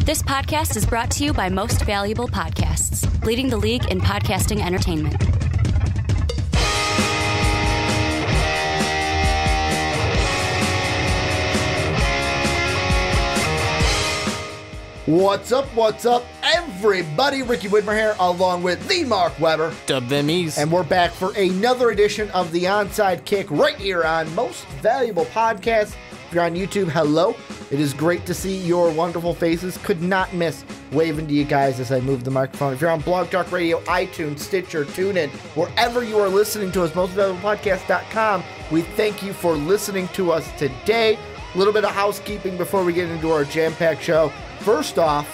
This podcast is brought to you by Most Valuable Podcasts, leading the league in podcasting entertainment. What's up, everybody? Ricky Widmer here, along with the Mark Weber. Dub them ease. And we're back for another edition of the Onside Kick right here on Most Valuable Podcasts. If you're on YouTube, hello. It is great to see your wonderful faces. Could not miss waving to you guys as I move the microphone. If you're on Blog Talk Radio, iTunes, Stitcher, TuneIn, wherever you are listening to us, mostvaluablepodcast.com, we thank you for listening to us today. A little bit of housekeeping before we get into our jam-packed show. First off,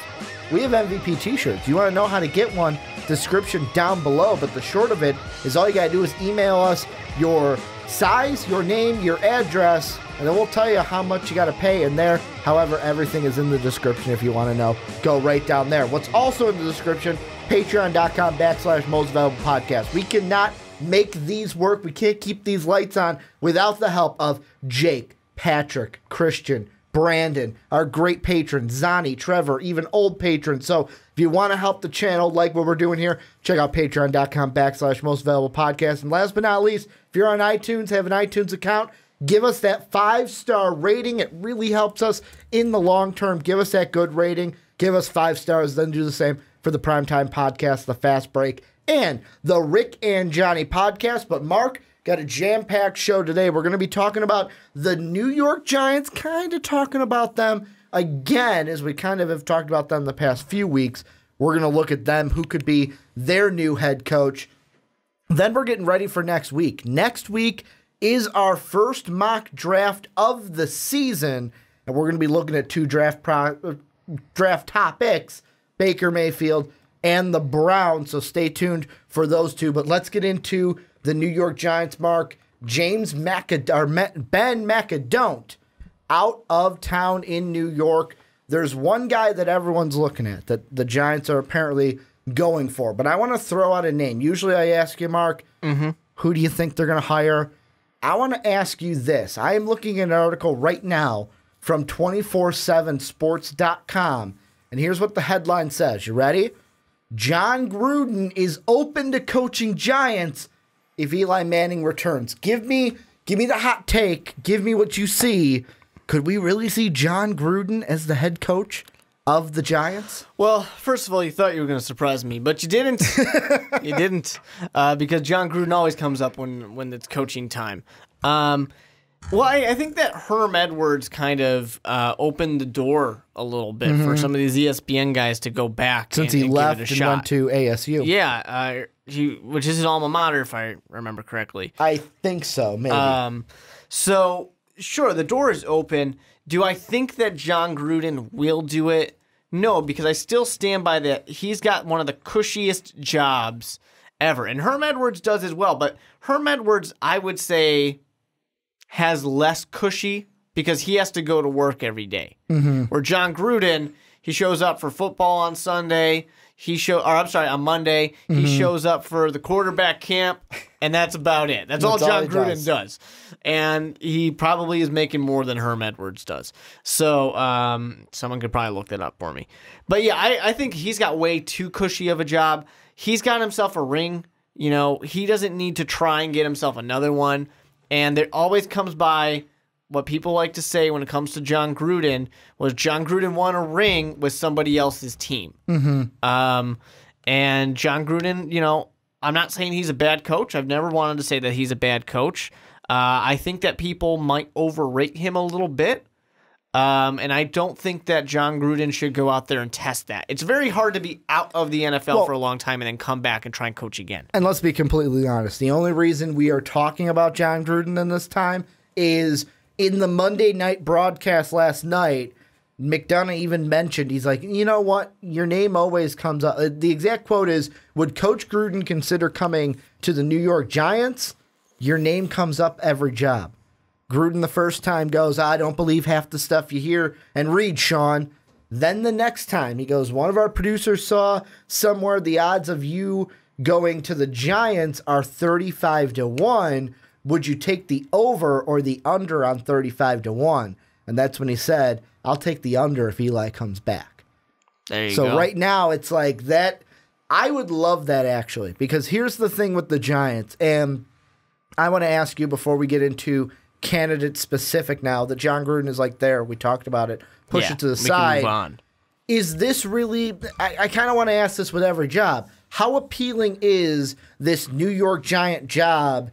we have MVP t-shirts. You want to know how to get one? Description down below. But the short of it is all you got to do is email us your size, your name, your address, and then we'll tell you how much you got to pay in there. However, everything is in the description if you want to know. Go right down there. What's also in the description, patreon.com/mostvaluablepodcast. We cannot make these work. We can't keep these lights on without the help of Jake, Patrick, Christian, Brandon, our great patrons, Zani, Trevor, even old patrons. So if you want to help the channel like what we're doing here, check out patreon.com/mostvaluablepodcast. And last but not least, if you're on iTunes, have an iTunes account, give us that 5-star rating. It really helps us in the long term. Give us that good rating. Give us 5 stars. Then do the same for the Primetime Podcast, the Fast Break, and the Rick and Johnny Podcast. But Mark, got a jam-packed show today. We're going to be talking about the New York Giants, kind of talking about them again, as we kind of have talked about them the past few weeks. We're going to look at them, who could be their new head coach. Then we're getting ready for next week. Next week is our first mock draft of the season, and we're going to be looking at 2 draft topics, Baker Mayfield and the Browns, so stay tuned for those 2. But let's get into the New York Giants, Mark. Ben McAdon't out of town in New York. There's one guy that everyone's looking at that the Giants are apparently going for, but I want to throw out a name. Usually I ask you, Mark, who do you think they're going to hire? I want to ask you this. I am looking at an article right now from 247sports.com, and here's what the headline says. You ready? John Gruden is open to coaching Giants if Eli Manning returns. Give me the hot take. Give me what you see. Could we really see John Gruden as the head coach of the Giants? Well, first of all, you thought you were going to surprise me, but you didn't. You didn't, because John Gruden always comes up when it's coaching time. Well, I think that Herm Edwards kind of opened the door a little bit for some of these ESPN guys to go back since he left and went to ASU. Yeah, which is his alma mater, if I remember correctly. I think so, maybe. So, sure, the door is open. Do I think that John Gruden will do it? No, because I still stand by that. He's got one of the cushiest jobs ever. And Herm Edwards does as well. But Herm Edwards, I would say, has less cushy because he has to go to work every day. Where John Gruden, he shows up for football on Sunday. On Monday. He shows up for the quarterback camp, and that's about it. That's all John Gruden does. And he probably is making more than Herm Edwards does. So someone could probably look that up for me. But yeah, I think he's got way too cushy of a job. He's got himself a ring. You know, he doesn't need to try and get himself another one. And there always comes by what people like to say when it comes to John Gruden was John Gruden won a ring with somebody else's team. And John Gruden, you know, I'm not saying he's a bad coach. I've never wanted to say that he's a bad coach. I think that people might overrate him a little bit. And I don't think that John Gruden should go out there and test that. It's very hard to be out of the NFL for a long time and then come back and try and coach again. And let's be completely honest. The only reason we are talking about John Gruden in this time is in the Monday night broadcast last night, McDonough even mentioned, he's like, you know what? Your name always comes up. The exact quote is, would Coach Gruden consider coming to the New York Giants? Your name comes up every job. Gruden the first time goes, I don't believe half the stuff you hear and read, Sean. Then the next time he goes, one of our producers saw somewhere the odds of you going to the Giants are 35-1. Would you take the over or the under on 35-1? And that's when he said, I'll take the under if Eli comes back. There you so go. right now, it's like that. I would love that, actually, because here's the thing with the Giants, and I want to ask you before we get into candidate specific now that John Gruden is like there. We talked about it. Push it to the side. We can move on. Is this really, I kind of want to ask this with every job. How appealing is this New York Giant job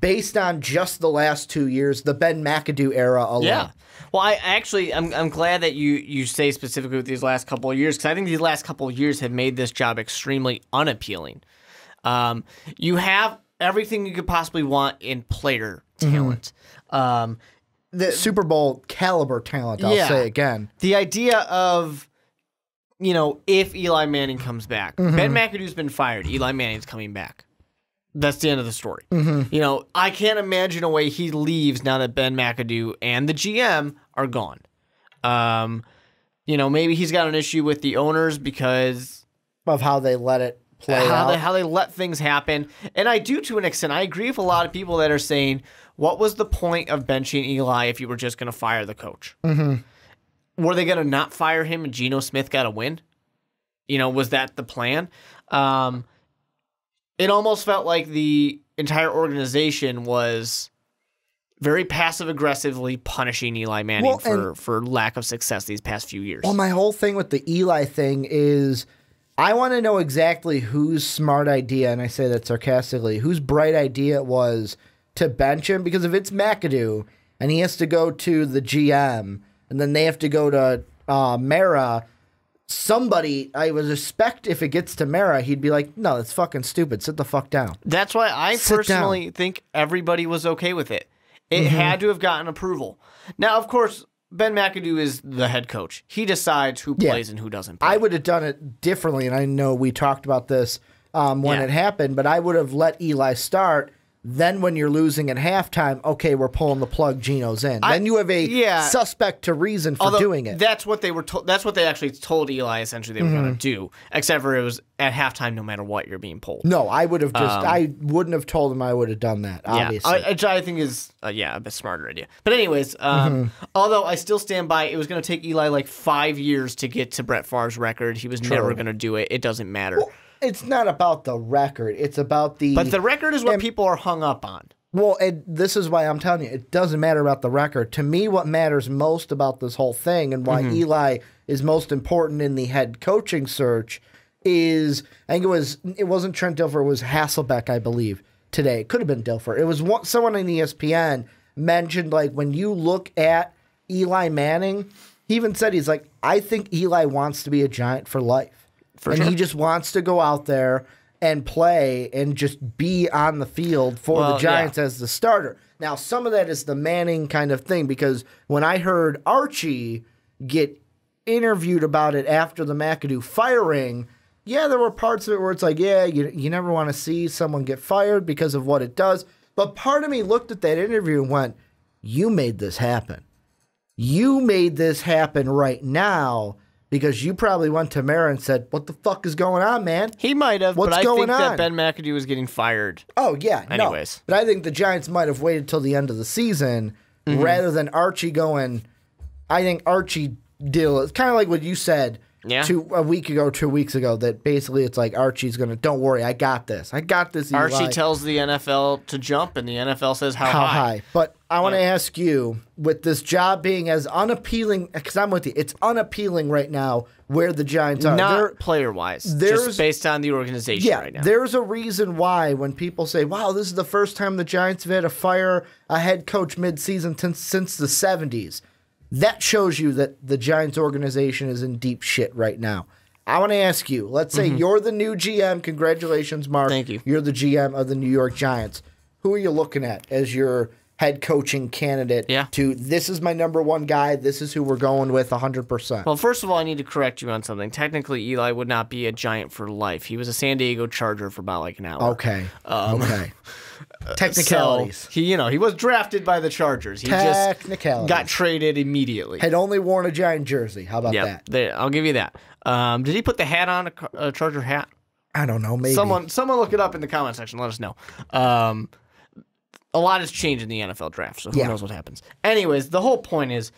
based on just the last 2 years, the Ben McAdoo era alone? Yeah. Well, I'm glad that you say specifically with these last couple of years, because I think these last couple of years have made this job extremely unappealing. You have everything you could possibly want in player talent. The Super Bowl caliber talent, I'll say again. The idea of, if Eli Manning comes back, Ben McAdoo's been fired, Eli Manning's coming back. That's the end of the story. I can't imagine a way he leaves now that Ben McAdoo and the GM are gone. Maybe he's got an issue with the owners because of how they let it play out. How they let things happen. And I do, to an extent. I agree with a lot of people that are saying, what was the point of benching Eli if you were just going to fire the coach? Were they going to not fire him and Geno Smith got a win? Was that the plan? It almost felt like the entire organization was very passive-aggressively punishing Eli Manning for lack of success these past few years. Well, my whole thing with the Eli thing is I want to know exactly whose smart idea, and I say that sarcastically, whose bright idea it was to bench him, because if it's McAdoo and he has to go to the GM and then they have to go to Mara, somebody, I would expect if it gets to Mara, he'd be like, no, that's fucking stupid. Sit the fuck down. That's why I personally think everybody was okay with it. It had to have gotten approval. Now, of course, Ben McAdoo is the head coach. He decides who plays and who doesn't play. I would have done it differently, and I know we talked about this when it happened, but I would have let Eli start. Then when you're losing at halftime, okay, we're pulling the plug, Geno's in. Then you have a suspect to reason for doing it. That's what they were that's what they actually told Eli essentially they were going to do, except for it was at halftime no matter what you're being pulled. No, I would have I wouldn't have told him I would have done that, obviously. Which I think is a bit smarter idea. But anyways, although I still stand by it was going to take Eli like 5 years to get to Brett Favre's record. He was never going to do it. It doesn't matter. Well, it's not about the record. It's about the... But the record is what people are hung up on. Well, and this is why I'm telling you, it doesn't matter about the record. To me, what matters most about this whole thing and why Eli is most important in the head coaching search is, I think it wasn't Trent Dilfer, it was Hasselbeck, I believe, today. It could have been Dilfer. It was someone on ESPN mentioned, like, when you look at Eli Manning, he even said, he's like, I think Eli wants to be a Giant for life. He just wants to go out there and play and just be on the field for the Giants as the starter. Now, some of that is the Manning kind of thing, because when I heard Archie get interviewed about it after the McAdoo firing, there were parts of it where it's like, you never want to see someone get fired because of what it does. But part of me looked at that interview and went, you made this happen. You made this happen right now. Because you probably went to Mara and said, what the fuck is going on, man? He might have, but I think that Ben McAdoo was getting fired. Oh, yeah. Anyways. No. But I think the Giants might have waited till the end of the season rather than Archie going. I think Archie deal is kind of like what you said a week ago, 2 weeks ago, that basically it's like Archie's going to, don't worry, I got this. I got this, Eli. Archie tells the NFL to jump, and the NFL says how high. But I want to ask you, with this job being as unappealing, because I'm with you, it's unappealing right now where the Giants are. Not player-wise, just based on the organization right now. There's a reason why when people say, wow, this is the first time the Giants have had to fire a head coach mid-season since the 70s. That shows you that the Giants organization is in deep shit right now. I want to ask you, let's say you're the new GM. Congratulations, Mark. Thank you. You're the GM of the New York Giants. Who are you looking at as your head coaching candidate to, this is my number one guy, this is who we're going with 100%? Well, first of all, I need to correct you on something. Technically, Eli would not be a Giant for life. He was a San Diego Charger for about like an hour. Okay. Technicalities. So he was drafted by the Chargers. He just got traded immediately. Had only worn a Giant jersey. How about that? I'll give you that. Did he put the hat on, a Charger hat? I don't know. Maybe. Someone look it up in the comment section. Let us know. A lot has changed in the NFL draft, so who knows what happens. Anyways, the whole point is,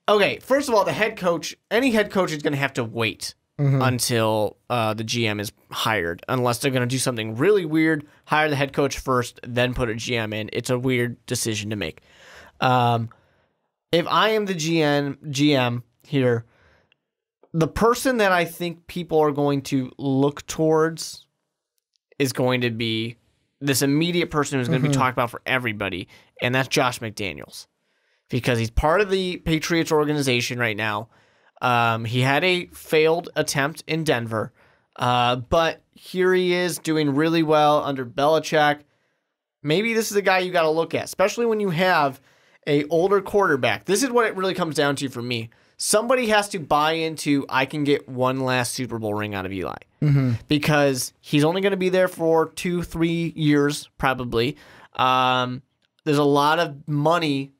okay, first of all, the head coach, any head coach is going to have to wait until the GM is hired, unless they're going to do something really weird, hire the head coach first, then put a GM in. It's a weird decision to make. If I am the GM here, the person that I think people are going to look towards is going to be this immediate person who's going to be talked about for everybody, and that's Josh McDaniels, because he's part of the Patriots organization right now. He had a failed attempt in Denver, but here he is doing really well under Belichick. Maybe this is a guy you got to look at, especially when you have a older quarterback. This is what it really comes down to for me. Somebody has to buy into, I can get one last Super Bowl ring out of Eli, because he's only going to be there for 2-3 years, probably. There's a lot of money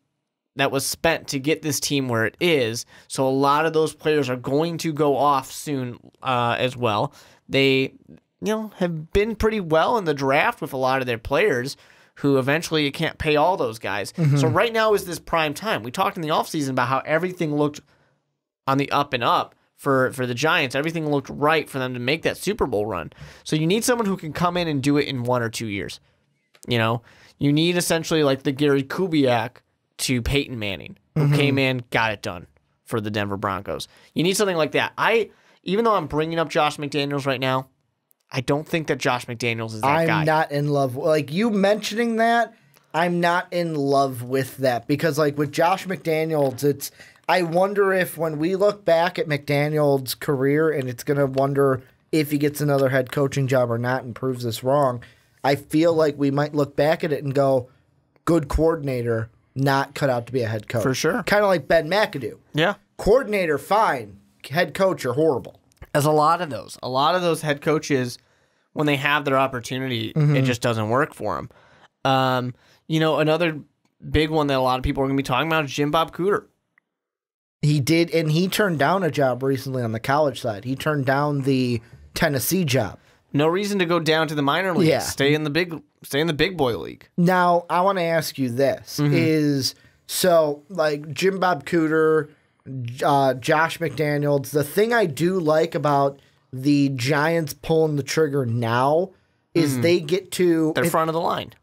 that was spent to get this team where it is. So a lot of those players are going to go off soon as well. They, have been pretty well in the draft with a lot of their players who eventually you can't pay all those guys. So right now is this prime time. We talked in the offseason about how everything looked on the up and up for the Giants. Everything looked right for them to make that Super Bowl run. So you need someone who can come in and do it in 1 or 2 years. You need essentially like the Gary Kubiak to Peyton Manning, who came in, got it done for the Denver Broncos. You need something like that. Even though I'm bringing up Josh McDaniels right now, I don't think that Josh McDaniels is that guy. I'm not in love. Like, you mentioning that, I'm not in love with that. Because, like, with Josh McDaniels, I wonder if when we look back at McDaniels' career, and it's going to wonder if he gets another head coaching job or not and proves us wrong, I feel like we might look back at it and go, good coordinator, not cut out to be a head coach. For sure. Kind of like Ben McAdoo. Yeah. Coordinator, fine. Head coach, you're horrible. As a lot of those head coaches, when they have their opportunity, it just doesn't work for them. Another big one that a lot of people are going to be talking about is Jim Bob Cooter. He did, and he turned down a job recently on the college side. He turned down the Tennessee job. No reason to go down to the minor leagues. Yeah. Stay in the big boy league. Now, I want to ask you this. Jim Bob Cooter, Josh McDaniels, the thing I do like about the Giants pulling the trigger now is they get to... They're front of the line.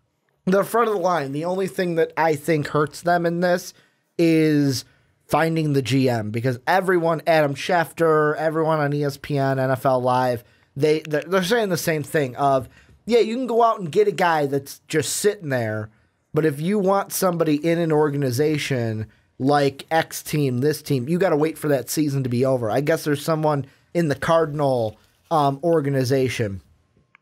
They're front of the line. The only thing that I think hurts them in this is finding the GM, because everyone, Adam Schefter, everyone on ESPN, NFL Live, they're saying the same thing of, yeah, you can go out and get a guy that's just sitting there, but if you want somebody in an organization like X team, this team, you got to wait for that season to be over. I guess there's someone in the Cardinal organization.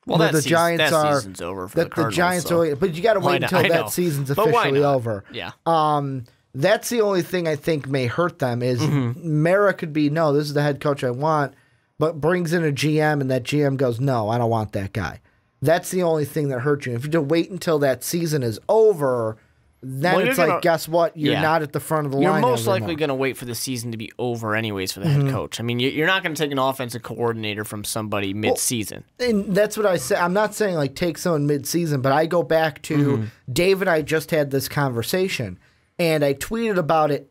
Well, that season's over for the Cardinals. The Giants but you got to wait until that season's officially over. Yeah. That's the only thing I think may hurt them is Mara could be, no, this is the head coach I want, but brings in a GM and that GM goes, no, I don't want that guy. That's the only thing that hurts you. If you just wait until that season is over, then it's like, guess what? You're not at the front of the line. You're most likely going to wait for the season to be over anyways for the head coach. I mean, you're not going to take an offensive coordinator from somebody mid-season. And that's what I say. I'm not saying like take someone mid-season, but I go back to Dave and I just had this conversation, and I tweeted about it,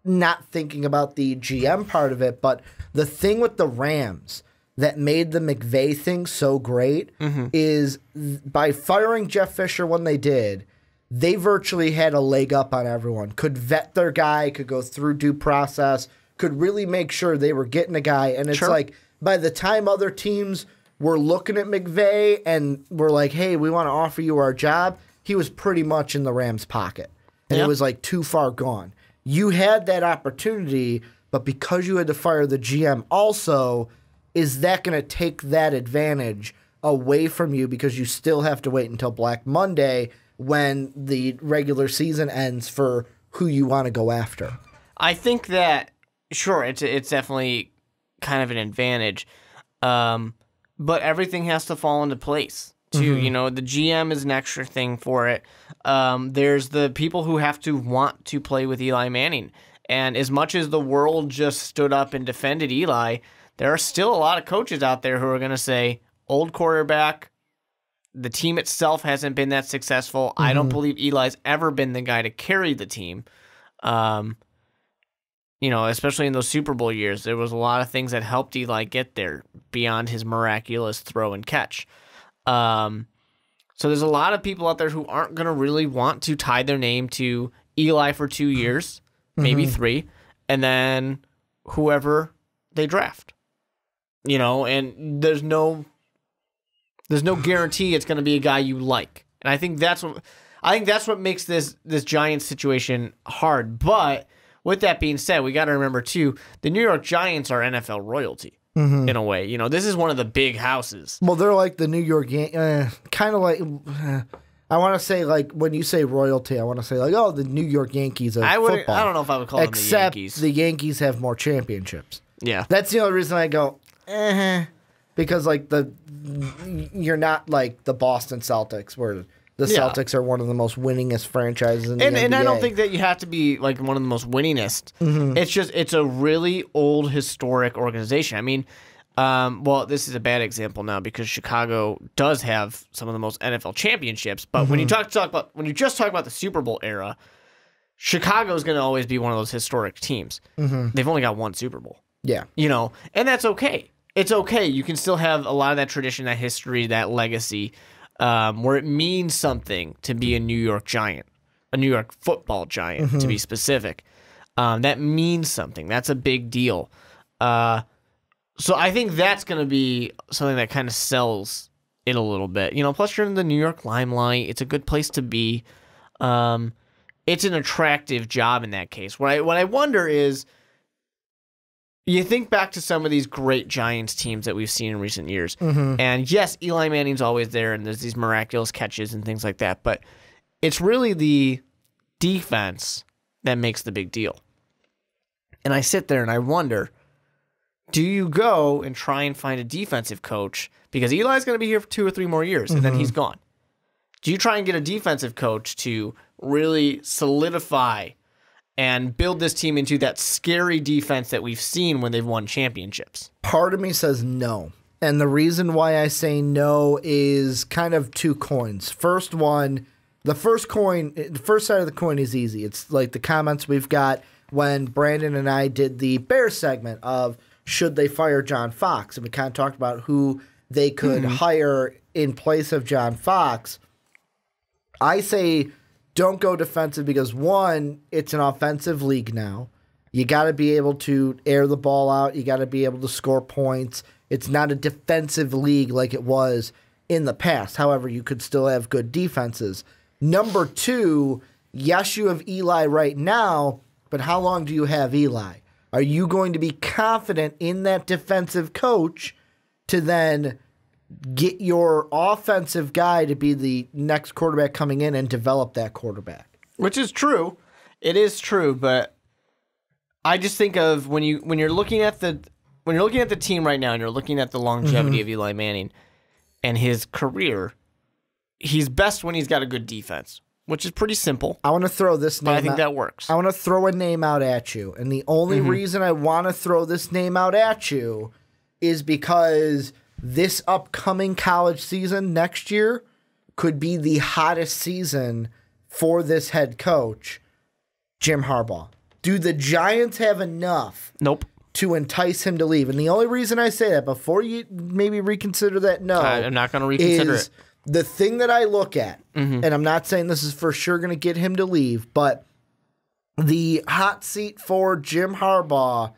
not thinking about the GM part of it, but the thing with the Rams that made the McVay thing so great is by firing Jeff Fisher when they did, they virtually had a leg up on everyone. Could vet their guy, could go through due process, could really make sure they were getting a guy. And it's like by the time other teams were looking at McVay and were like, hey, we want to offer you our job, he was pretty much in the Rams' pocket. And it was like too far gone. You had that opportunity, but because you had to fire the GM also, is that going to take that advantage away from you because you still have to wait until Black Monday when the regular season ends for who you want to go after? I think that, sure, it's definitely kind of an advantage, but everything has to fall into place. Too, the GM is an extra thing for it. There's the people who have to want to play with Eli Manning. And as much as the world just stood up and defended Eli, there are still a lot of coaches out there who are going to say, old quarterback, the team itself hasn't been that successful. I don't believe Eli's ever been the guy to carry the team. especially in those Super Bowl years, there was a lot of things that helped Eli get there beyond his miraculous throw and catch. So there's a lot of people out there who aren't going to really want to tie their name to Eli for 2 years, maybe 3, and then whoever they draft. And there's no guarantee it's going to be a guy you like. And I think that's what makes this Giants situation hard. But with that being said, we got to remember too, the New York Giants are NFL royalty in a way. This is one of the big houses. Well, they're like the New York kind of like. I want to say, like, when you say royalty, I want to say, like, the New York Yankees of football. I don't know if I would call them the Yankees. Except the Yankees have more championships. Yeah. That's the only reason I go, because, like, you're not like the Boston Celtics, where the Celtics are one of the most winningest franchises in the NBA. And I don't think that you have to be, like, one of the most winningest. It's a really old, historic organization. I mean, this is a bad example now because Chicago does have some of the most NFL championships. But when you just talk about the Super Bowl era, Chicago is going to always be one of those historic teams. They've only got one Super Bowl. Yeah. And that's okay. It's okay. You can still have a lot of that tradition, that history, that legacy, where it means something to be a New York Giant, a New York football giant, to be specific. That means something. That's a big deal. So I think that's going to be something that kind of sells it a little bit. Plus you're in the New York limelight. It's a good place to be. It's an attractive job in that case. What I wonder is, you think back to some of these great Giants teams that we've seen in recent years. And yes, Eli Manning's always there, and there's these miraculous catches and things like that. But it's really the defense that makes the big deal. And I sit there and I wonder, do you go and try and find a defensive coach? Because Eli's going to be here for 2 or 3 more years, and then he's gone. Do you try and get a defensive coach to really solidify and build this team into that scary defense that we've seen when they've won championships? Part of me says no. And the reason why I say no is kind of 2 coins. First one, the first side of the coin is easy. It's like the comments we've got when Brandon and I did the Bears segment of, should they fire John Fox? And we kind of talked about who they could hire in place of John Fox. I say don't go defensive because, one, it's an offensive league now. You got to be able to air the ball out. You got to be able to score points. It's not a defensive league like it was in the past. However, you could still have good defenses. Number 2, yes, you have Eli right now, but how long do you have Eli? Are you going to be confident in that defensive coach to then get your offensive guy to be the next quarterback coming in and develop that quarterback? Which is true. It is true, but I just think of when you're looking at the team right now and you're looking at the longevity of Eli Manning and his career, he's best when he's got a good defense, which is pretty simple. I want to throw this name but I think that works. I want to throw a name out at you. And the only reason I want to throw this name out at you is because this upcoming college season next year could be the hottest season for this head coach, Jim Harbaugh. Do the Giants have enough to entice him to leave? And the only reason I say that, before you maybe reconsider that, I'm not going to reconsider it. The thing that I look at, and I'm not saying this is for sure going to get him to leave, but the hot seat for Jim Harbaugh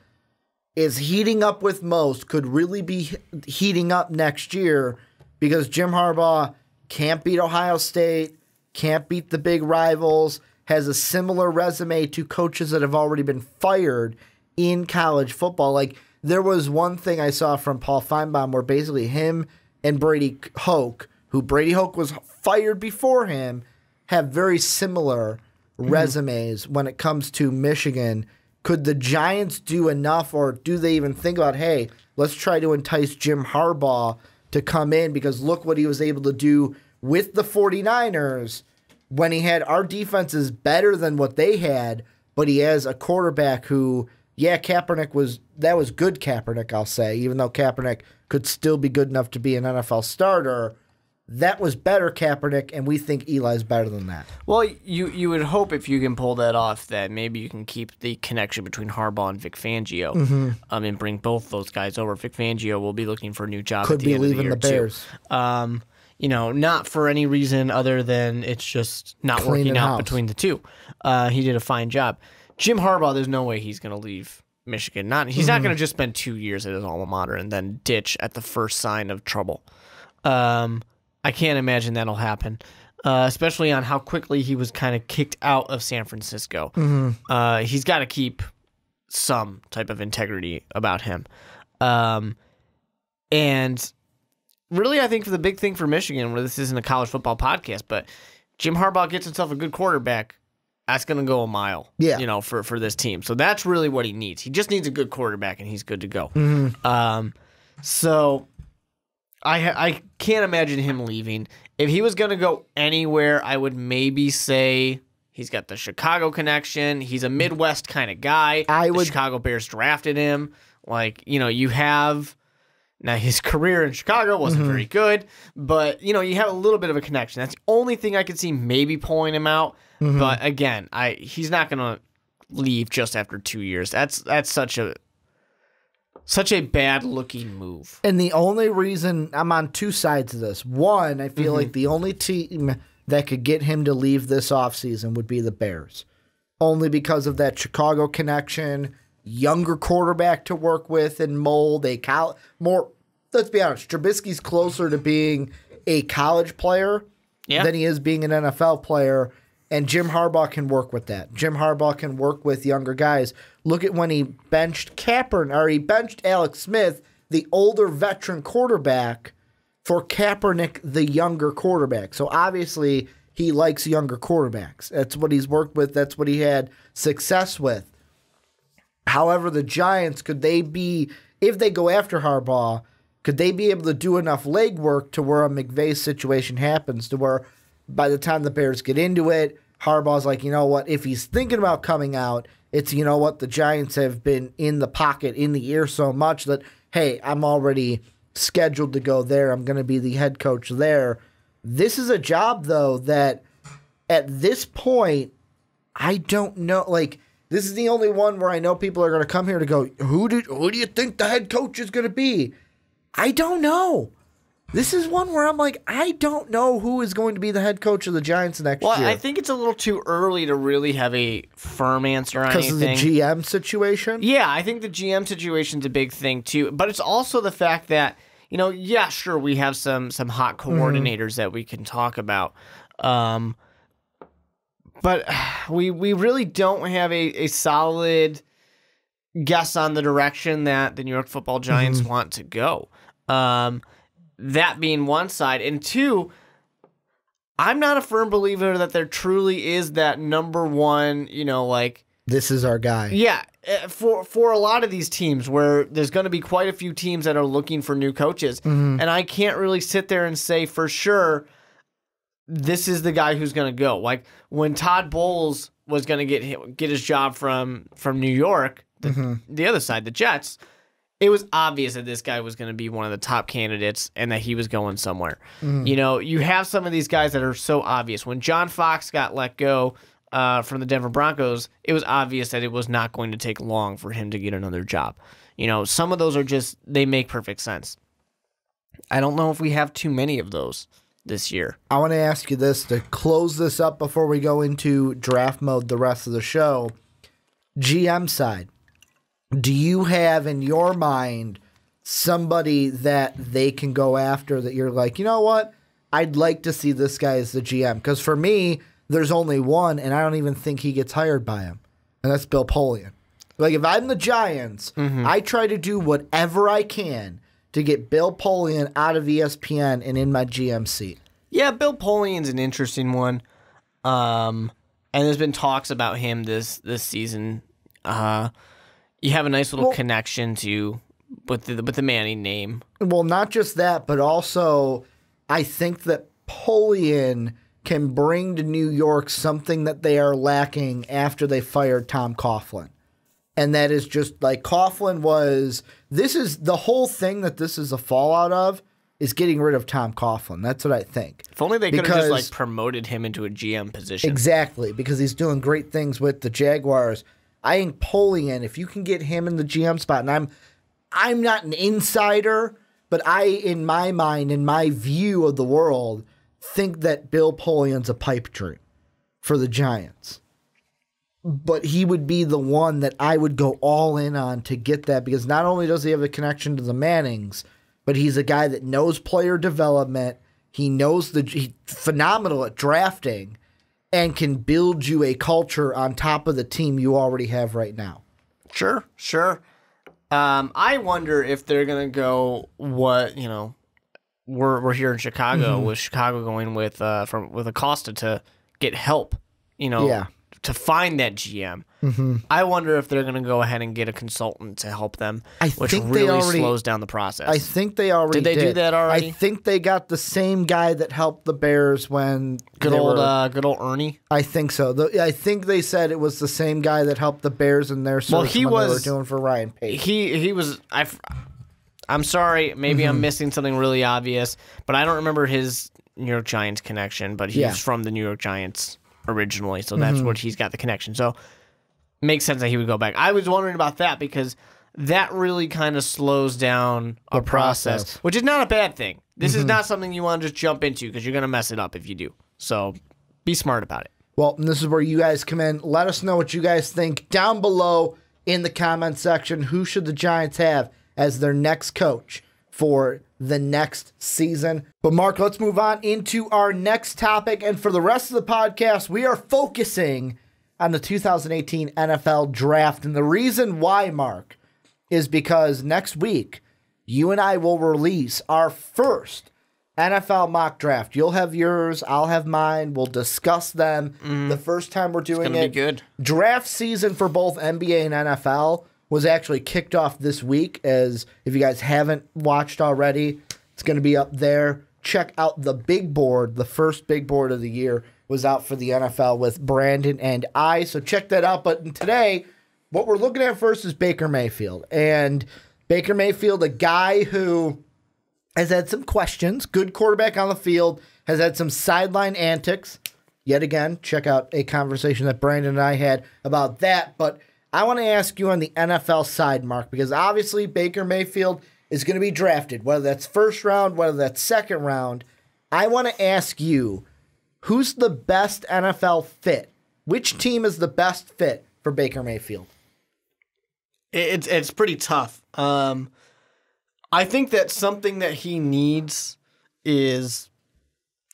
is heating up with most, could really be heating up next year because Jim Harbaugh can't beat Ohio State, can't beat the big rivals, has a similar resume to coaches that have already been fired in college football. Like, there was one thing I saw from Paul Feinbaum where basically him and Brady Hoke, who Brady Hoke was fired before him, have very similar resumes when it comes to Michigan. Could the Giants do enough, or do they even think about, hey, let's try to entice Jim Harbaugh to come in, because look what he was able to do with the 49ers when he had our defense is better than what they had, but he has a quarterback who, Kaepernick was good Kaepernick, I'll say, even though Kaepernick could still be good enough to be an NFL starter. that was better Kaepernick, and we think Eli's better than that. Well, you would hope if you can pull that off that maybe you can keep the connection between Harbaugh and Vic Fangio, and bring both those guys over. Vic Fangio will be looking for a new job. Could at the be end of leaving the year Bears. Not for any reason other than it's just not Cleaning working out house. between the two. He did a fine job. Jim Harbaugh, there's no way he's going to leave Michigan. He's not going to just spend 2 years at his alma mater and then ditch at the first sign of trouble. I can't imagine that'll happen, especially on how quickly he was kind of kicked out of San Francisco. He's got to keep some type of integrity about him. And really, I think the big thing for Michigan, where this isn't a college football podcast, but Jim Harbaugh gets himself a good quarterback, that's going to go a mile, for this team. So that's really what he needs. He just needs a good quarterback, and he's good to go. So I can't imagine him leaving. If he was going to go anywhere, I would maybe say he's got the Chicago connection. He's a Midwest kind of guy. The Chicago Bears drafted him. You have... Now, his career in Chicago wasn't very good, but, you have a little bit of a connection. That's the only thing I could see maybe pulling him out. But, again, he's not going to leave just after 2 years. That's such a bad-looking move. And the only reason I'm on two sides of this. One, I feel like the only team that could get him to leave this offseason would be the Bears. Only because of that Chicago connection, younger quarterback to work with and mold. Let's be honest, Trubisky's closer to being a college player than he is being an NFL player. And Jim Harbaugh can work with that. Jim Harbaugh can work with younger guys. Look at when he benched he benched Alex Smith, the older veteran quarterback, for Kaepernick, the younger quarterback. So obviously he likes younger quarterbacks. That's what he's worked with. That's what he had success with. However, the Giants, if they go after Harbaugh, could they be able to do enough legwork to where a McVay situation happens, to where by the time the Bears get into it, Harbaugh's like, you know what, if he's thinking about coming out, it's, you know what, the Giants have been in the pocket, in the ear so much that, hey, I'm already scheduled to go there. I'm going to be the head coach there. This is a job, though, that at this point, I don't know, this is the only one where I know people are going to come here to go, who do you think the head coach is going to be? I don't know. This is one where I'm like, I don't know who is going to be the head coach of the Giants next year. Well, I think it's a little too early to really have a firm answer on anything. Because of the GM situation? Yeah, I think the GM situation's a big thing, too. But it's also the fact that, sure, we have some hot coordinators that we can talk about. But we really don't have a solid guess on the direction that the New York Football Giants want to go. That being one side. And two, I'm not a firm believer that there truly is that number one, this is our guy. Yeah. For a lot of these teams where there's going to be quite a few teams that are looking for new coaches. And I can't really sit there and say for sure this is the guy who's going to go. Like when Todd Bowles was going to get his job from New York, the other side, the Jets, it was obvious that this guy was going to be one of the top candidates and that he was going somewhere. You have some of these guys that are so obvious. When John Fox got let go from the Denver Broncos, it was obvious that it was not going to take long for him to get another job. Some of those are just, they make perfect sense. I don't know if we have too many of those this year. I want to ask you this to close this up before we go into draft mode the rest of the show. GM side. Do you have in your mind somebody that they can go after that you're like, you know what? I'd like to see this guy as the GM. Because for me, there's only one, and I don't even think he gets hired by him. And that's Bill Polian. If I'm the Giants, I try to do whatever I can to get Bill Polian out of ESPN and in my GM seat. Yeah, Bill Polian's an interesting one. And there's been talks about him this season. You have a nice little connection with the Manning name. Well, not just that, but also I think that Polian can bring to New York something that they are lacking after they fired Tom Coughlin. And that is just Coughlin this is the whole thing that this is a fallout of is getting rid of Tom Coughlin. That's what I think. If only they could have just like promoted him into a GM position. Exactly, because he's doing great things with the Jaguars. I think Polian, if you can get him in the GM spot, and I'm not an insider, but I, in my mind, in my view of the world, think that Bill Polian's a pipe dream for the Giants. But he would be the one that I would go all in on to get that, because not only does he have a connection to the Mannings, but he's a guy that knows player development. He knows he's phenomenal at drafting and can build you a culture on top of the team you already have right now. Sure. I wonder if they're going to go we're here in Chicago, with Chicago going with Acosta to get help, to find that GM. I wonder if they're going to go ahead and get a consultant to help them, which really slows down the process. I think they already did. They do that already? I think they got the same guy that helped the Bears when good old Ernie. I think so. I think they said it was the same guy that helped the Bears in their search they were doing for Ryan Pace. He was. I'm sorry, maybe I'm missing something really obvious, but I don't remember his New York Giants connection. But he's from the New York Giants originally, so that's where he's got the connection. So makes sense that he would go back. I was wondering about that because that really kind of slows down a process, which is not a bad thing. This is not something you want to just jump into because you're going to mess it up if you do. So be smart about it. Well, and this is where you guys come in. Let us know what you guys think down below in the comment section. Who should the Giants have as their next coach for the next season? But Mark, let's move on into our next topic. And for the rest of the podcast, we are focusing on the 2018 NFL Draft. And the reason why, Mark, is because next week, you and I will release our first NFL mock draft. You'll have yours, I'll have mine. We'll discuss them the first time we're doing it. It's going to be good. Draft season for both NBA and NFL was actually kicked off this week, as if you guys haven't watched already, it's going to be up there. Check out the big board. The first big board of the year was out for the NFL with Brandon and I, so check that out. But today, what we're looking at first is Baker Mayfield. And Baker Mayfield, a guy who has had some questions, good quarterback on the field, has had some sideline antics. Yet again, check out a conversation that Brandon and I had about that. But I want to ask you on the NFL side, Mark, because obviously Baker Mayfield is going to be drafted, whether that's first round, whether that's second round. I want to ask you, who's the best NFL fit? Which team is the best fit for Baker Mayfield? It's pretty tough. I think that something that he needs is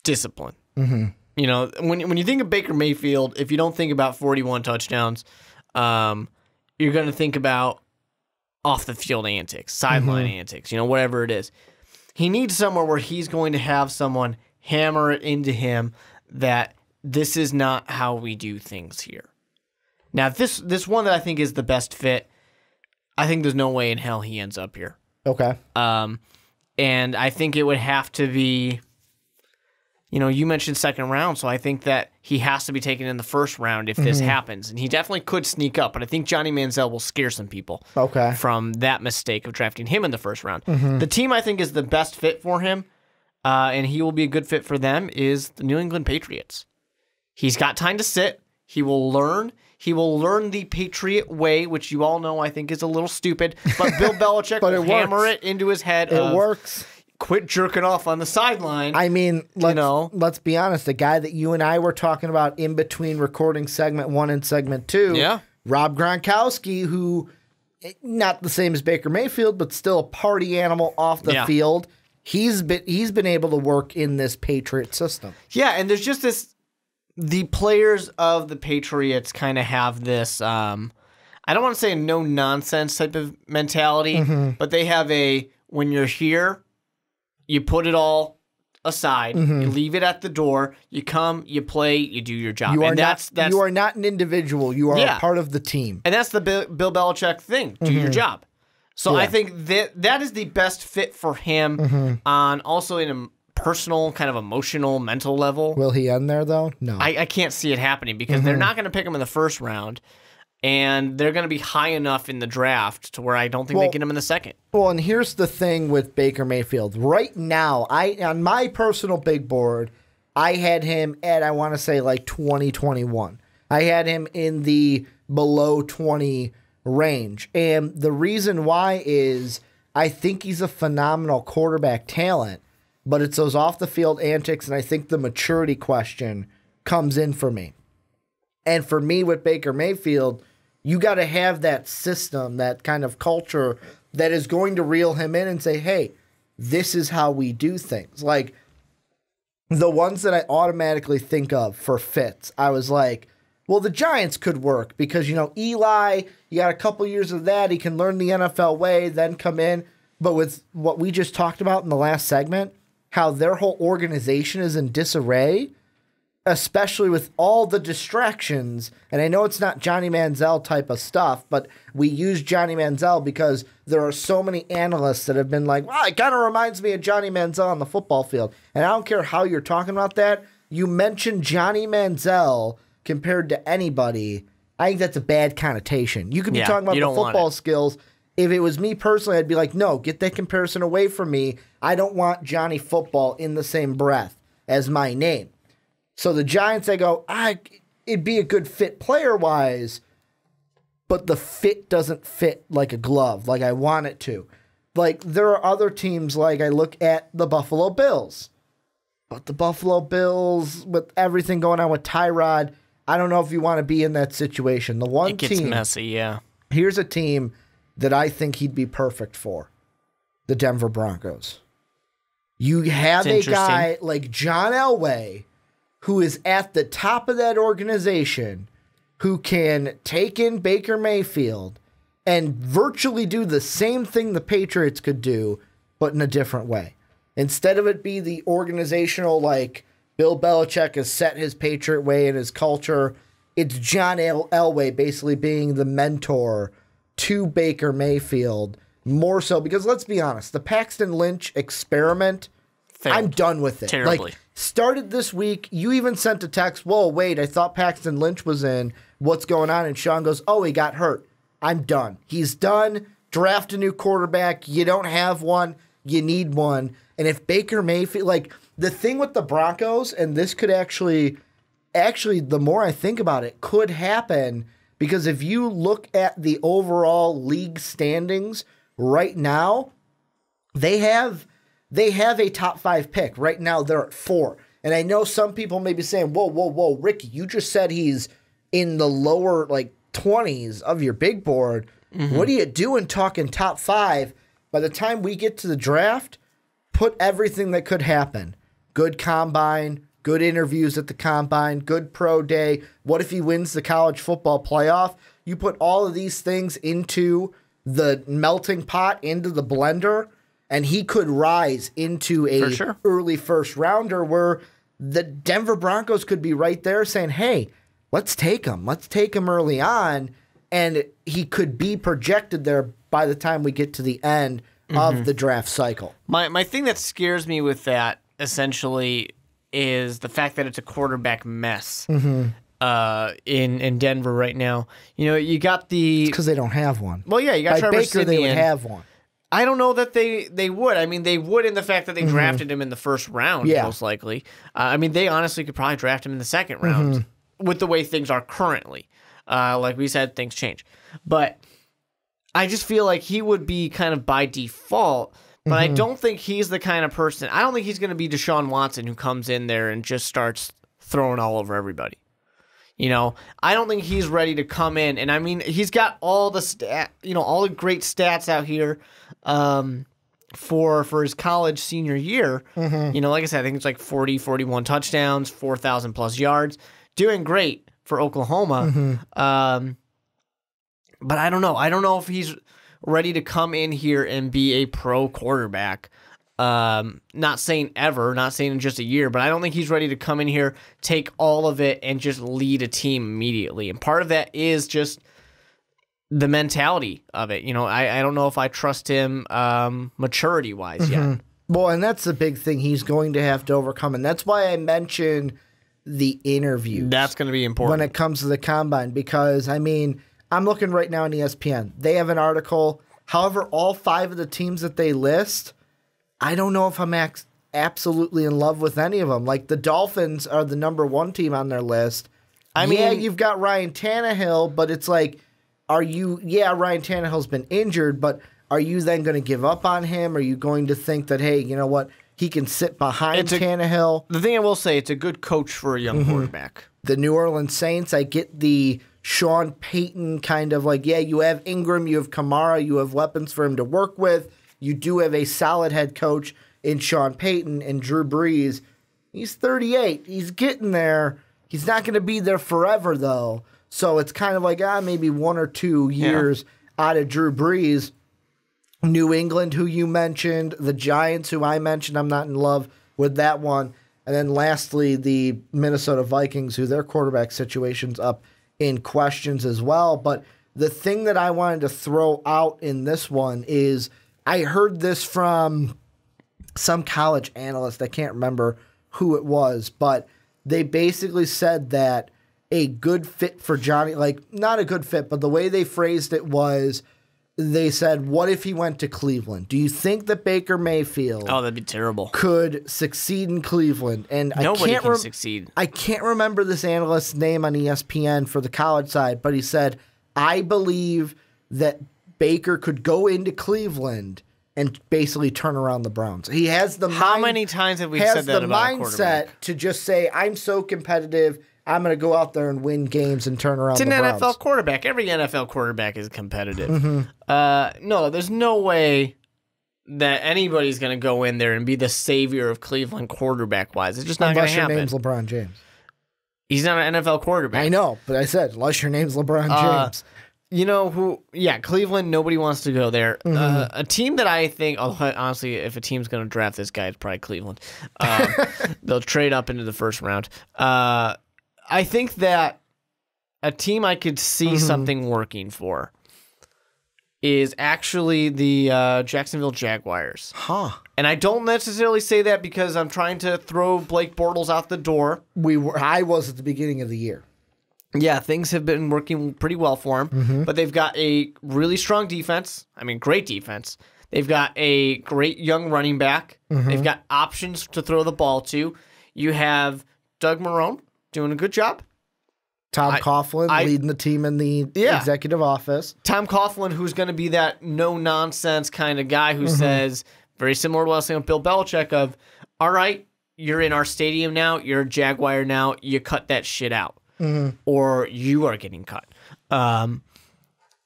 discipline. When you think of Baker Mayfield, if you don't think about 41 touchdowns, you're going to think about off the field antics, sideline antics, whatever it is. He needs somewhere where he's going to have someone hammer it into him that this is not how we do things here. Now, this one that I think is the best fit, I think there's no way in hell he ends up here. Okay. And I think it would have to be, you mentioned second round, so I think that he has to be taken in the first round if this happens. And he definitely could sneak up, but I think Johnny Manziel will scare some people from that mistake of drafting him in the first round. The team I think is the best fit for him, and he will be a good fit for them, is the New England Patriots. He's got time to sit. He will learn. He will learn the Patriot way, which you all know I think is a little stupid, but Bill Belichick will hammer it into his head. It works. Quit jerking off on the sideline. I mean, let's be honest. The guy that you and I were talking about in between recording segment 1 and segment 2, Rob Gronkowski, who, not the same as Baker Mayfield, but still a party animal off the field. He's been able to work in this Patriot system. Yeah, and there's just this. The players of the Patriots kind of have this, I don't want to say a no-nonsense type of mentality, but they have when you're here, you put it all aside, you leave it at the door, you come, you play, you do your job. You are not an individual. You are a part of the team. And that's the Bill Belichick thing, do your job. So I think that is the best fit for him on also in a personal, kind of emotional, mental level. Will he end there, though? No. I can't see it happening because they're not going to pick him in the first round. and they're going to be high enough in the draft to where I don't think they get him in the second. Well, and here's the thing with Baker Mayfield. Right now, on my personal big board, I had him at, I want to say, like 2021. I had him in the below 20 range. And the reason why is I think he's a phenomenal quarterback talent, but it's those off-the-field antics, and I think the maturity question comes in for me. And for me with Baker Mayfield, you got to have that system, that kind of culture that is going to reel him in and say, hey, this is how we do things. Like, the ones that I automatically think of for fits, I was like, well, the Giants could work because, Eli, you got a couple years of that. He can learn the NFL way, then come in. But with what we just talked about in the last segment, how their whole organization is in disarray, especially with all the distractions. And I know it's not Johnny Manziel type of stuff, but we use Johnny Manziel because there are so many analysts that have been like, well, it kind of reminds me of Johnny Manziel on the football field. And I don't care how you're talking about that. You mentioned Johnny Manziel compared to anybody. I think that's a bad connotation. You could be talking about the football skills. If it was me personally, I'd be like, no, get that comparison away from me. I don't want Johnny Football in the same breath as my name. So the Giants, I go, it'd be a good fit player-wise, but the fit doesn't fit like a glove, like I want it to. Like, there are other teams, like I look at the Buffalo Bills. But the Buffalo Bills, with everything going on with Tyrod, I don't know if you want to be in that situation. The one it gets team, messy, yeah. Here's a team that I think he'd be perfect for. The Denver Broncos. You have a guy like John Elway who is at the top of that organization, who can take in Baker Mayfield and virtually do the same thing the Patriots could do, but in a different way. Instead of it be the organizational, like Bill Belichick has set his Patriot way and his culture, it's John Elway basically being the mentor to Baker Mayfield, more so because, let's be honest, the Paxton Lynch experiment, failed. I'm done with it. Terribly. Like, started this week, you even sent a text, whoa, wait, I thought Paxton Lynch was in. What's going on? And Sean goes, oh, he got hurt. I'm done. He's done. Draft a new quarterback. You don't have one. You need one. And if Baker Mayfield, like, the thing with the Broncos, and this could actually, the more I think about it, could happen, because if you look at the overall league standings right now, they have a top 5 pick. Right now, they're at 4. And I know some people may be saying, whoa, Ricky, you just said he's in the lower, 20s of your big board. Mm-hmm. What are you doing talking top 5? By the time we get to the draft, put everything that could happen. Good combine, good interviews at the combine, good pro day. What if he wins the college football playoff? You put all of these things into the melting pot, into the blender, and he could rise into a early first rounder where the Denver Broncos could be right there saying, hey, let's take him. Let's take him early on. And he could be projected there by the time we get to the end of the draft cycle. My thing that scares me with that, essentially, is the fact that it's a quarterback mess in Denver right now. You got the... because they don't have one. Well, yeah, you got Trevor Baker, Siemian. They would have one. I don't know that they would. I mean, they would in the fact that they drafted him in the first round, most likely. They honestly could probably draft him in the second round with the way things are currently. Like we said, things change. But I just feel like he would be kind of by default, but I don't think he's the kind of person. I don't think he's going to be Deshaun Watson who comes in there and just starts throwing all over everybody. I don't think he's ready to come in. And I mean, he's got all the all the great stats out here for his college senior year. Like I said, I think it's like 40, 41 touchdowns, 4,000 plus yards. Doing great for Oklahoma. But I don't know. I don't know if he's ready to come in here and be a pro quarterback. Not saying ever, not saying in just a year, but I don't think he's ready to come in here, take all of it, and just lead a team immediately. And part of that is just the mentality of it. I don't know if I trust him maturity-wise yet. Well, and that's the big thing he's going to have to overcome, and that's why I mentioned the interview. That's going to be important when it comes to the combine, because, I mean, I'm looking right now on ESPN. They have an article. However, all 5 of the teams that they list, I don't know if I'm absolutely in love with any of them. Like the Dolphins are the number 1 team on their list. I mean, you've got Ryan Tannehill, but it's like, Ryan Tannehill's been injured, but are you then going to give up on him? Are you going to think that, hey, you know what, he can sit behind Tannehill? The thing I will say, it's a good coach for a young quarterback. The New Orleans Saints, I get the Sean Payton kind of like, you have Ingram, you have Kamara, you have weapons for him to work with. You do have a solid head coach in Sean Payton, and Drew Brees. He's 38. He's getting there. He's not going to be there forever, though. So it's kind of like, maybe 1 or 2 years out of Drew Brees. New England, who you mentioned, the Giants, who I mentioned, I'm not in love with that one. And then lastly, the Minnesota Vikings, who their quarterback situation's up in questions as well. But the thing that I wanted to throw out in this one is I heard this from some college analyst. I can't remember who it was, but they basically said that a good fit for Johnny, like not a good fit, but the way they phrased it was, they said, what if he went to Cleveland? Do you think that Baker Mayfield that'd be terrible. Could succeed in Cleveland? And nobody can succeed. I can't remember this analyst's name on ESPN for the college side, but he said, I believe that Baker could go into Cleveland and basically turn around the Browns. He has the How many times have we said that about a quarterback? Has the mindset to just say, I'm so competitive, I'm going to go out there and win games and turn around the Browns. It's an NFL quarterback. Every NFL quarterback is competitive. No, there's no way that anybody's going to go in there and be the savior of Cleveland quarterback-wise. It's just not going to happen. Unless your name's LeBron James. He's not an NFL quarterback. I know, but I said, unless your name's LeBron James. You know who? Yeah, Cleveland, nobody wants to go there. A team that I think, honestly, if a team's going to draft this guy, it's probably Cleveland. They'll trade up into the first round. I think that a team I could see something working for is actually the Jacksonville Jaguars. And I don't necessarily say that because I'm trying to throw Blake Bortles out the door. I was at the beginning of the year. Yeah, things have been working pretty well for him, but they've got a really strong defense. I mean, great defense. They've got a great young running back. They've got options to throw the ball to. You have Doug Marrone doing a good job. Tom Coughlin leading the team in the executive office. Tom Coughlin, who's going to be that no-nonsense kind of guy who says, very similar to what I was saying with Bill Belichick, of, all right, you're in our stadium now, you're a Jaguar now, you cut that shit out. Or you are getting cut. Now,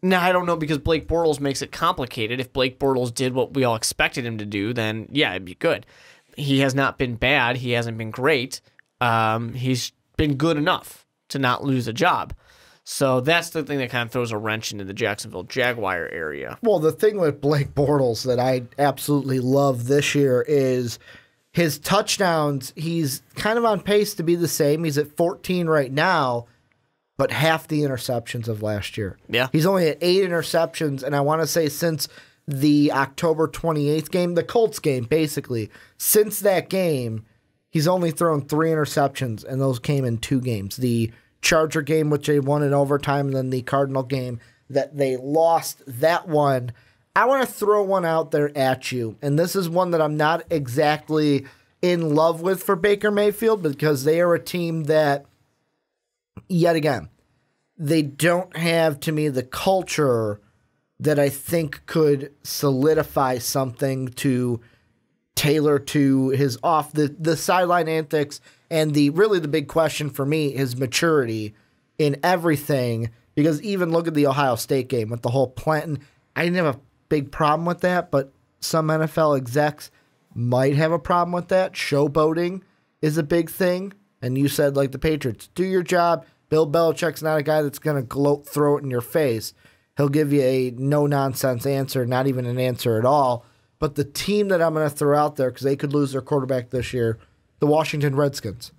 I don't know, because Blake Bortles makes it complicated. If Blake Bortles did what we all expected him to do, then, yeah, it'd be good. He has not been bad. He hasn't been great. He's been good enough to not lose a job. So that's the thing that kind of throws a wrench into the Jacksonville Jaguar area. Well, the thing with Blake Bortles that I absolutely love this year is his touchdowns. He's kind of on pace to be the same. He's at 14 right now, but half the interceptions of last year. Yeah. He's only at 8 interceptions, and I want to say since the October 28th game, the Colts game, basically, since that game, he's only thrown 3 interceptions, and those came in 2 games. The Charger game, which they won in overtime, and then the Cardinal game that they lost that one. I want to throw one out there at you, and this is one that I'm not exactly in love with for Baker Mayfield, because they are a team that, yet again, they don't have, to me, the culture that I think could solidify something to tailor to his the sideline antics, and the big question for me is maturity in everything, because even look at the Ohio State game with the whole planting. I didn't have a big problem with that, but some NFL execs might have a problem with that. Showboating is a big thing, and you said, like the Patriots, do your job. Bill Belichick's not a guy that's going to throw it in your face. He'll give you a no-nonsense answer, not even an answer at all. But the team that I'm going to throw out there, because they could lose their quarterback this year, the Washington Redskins.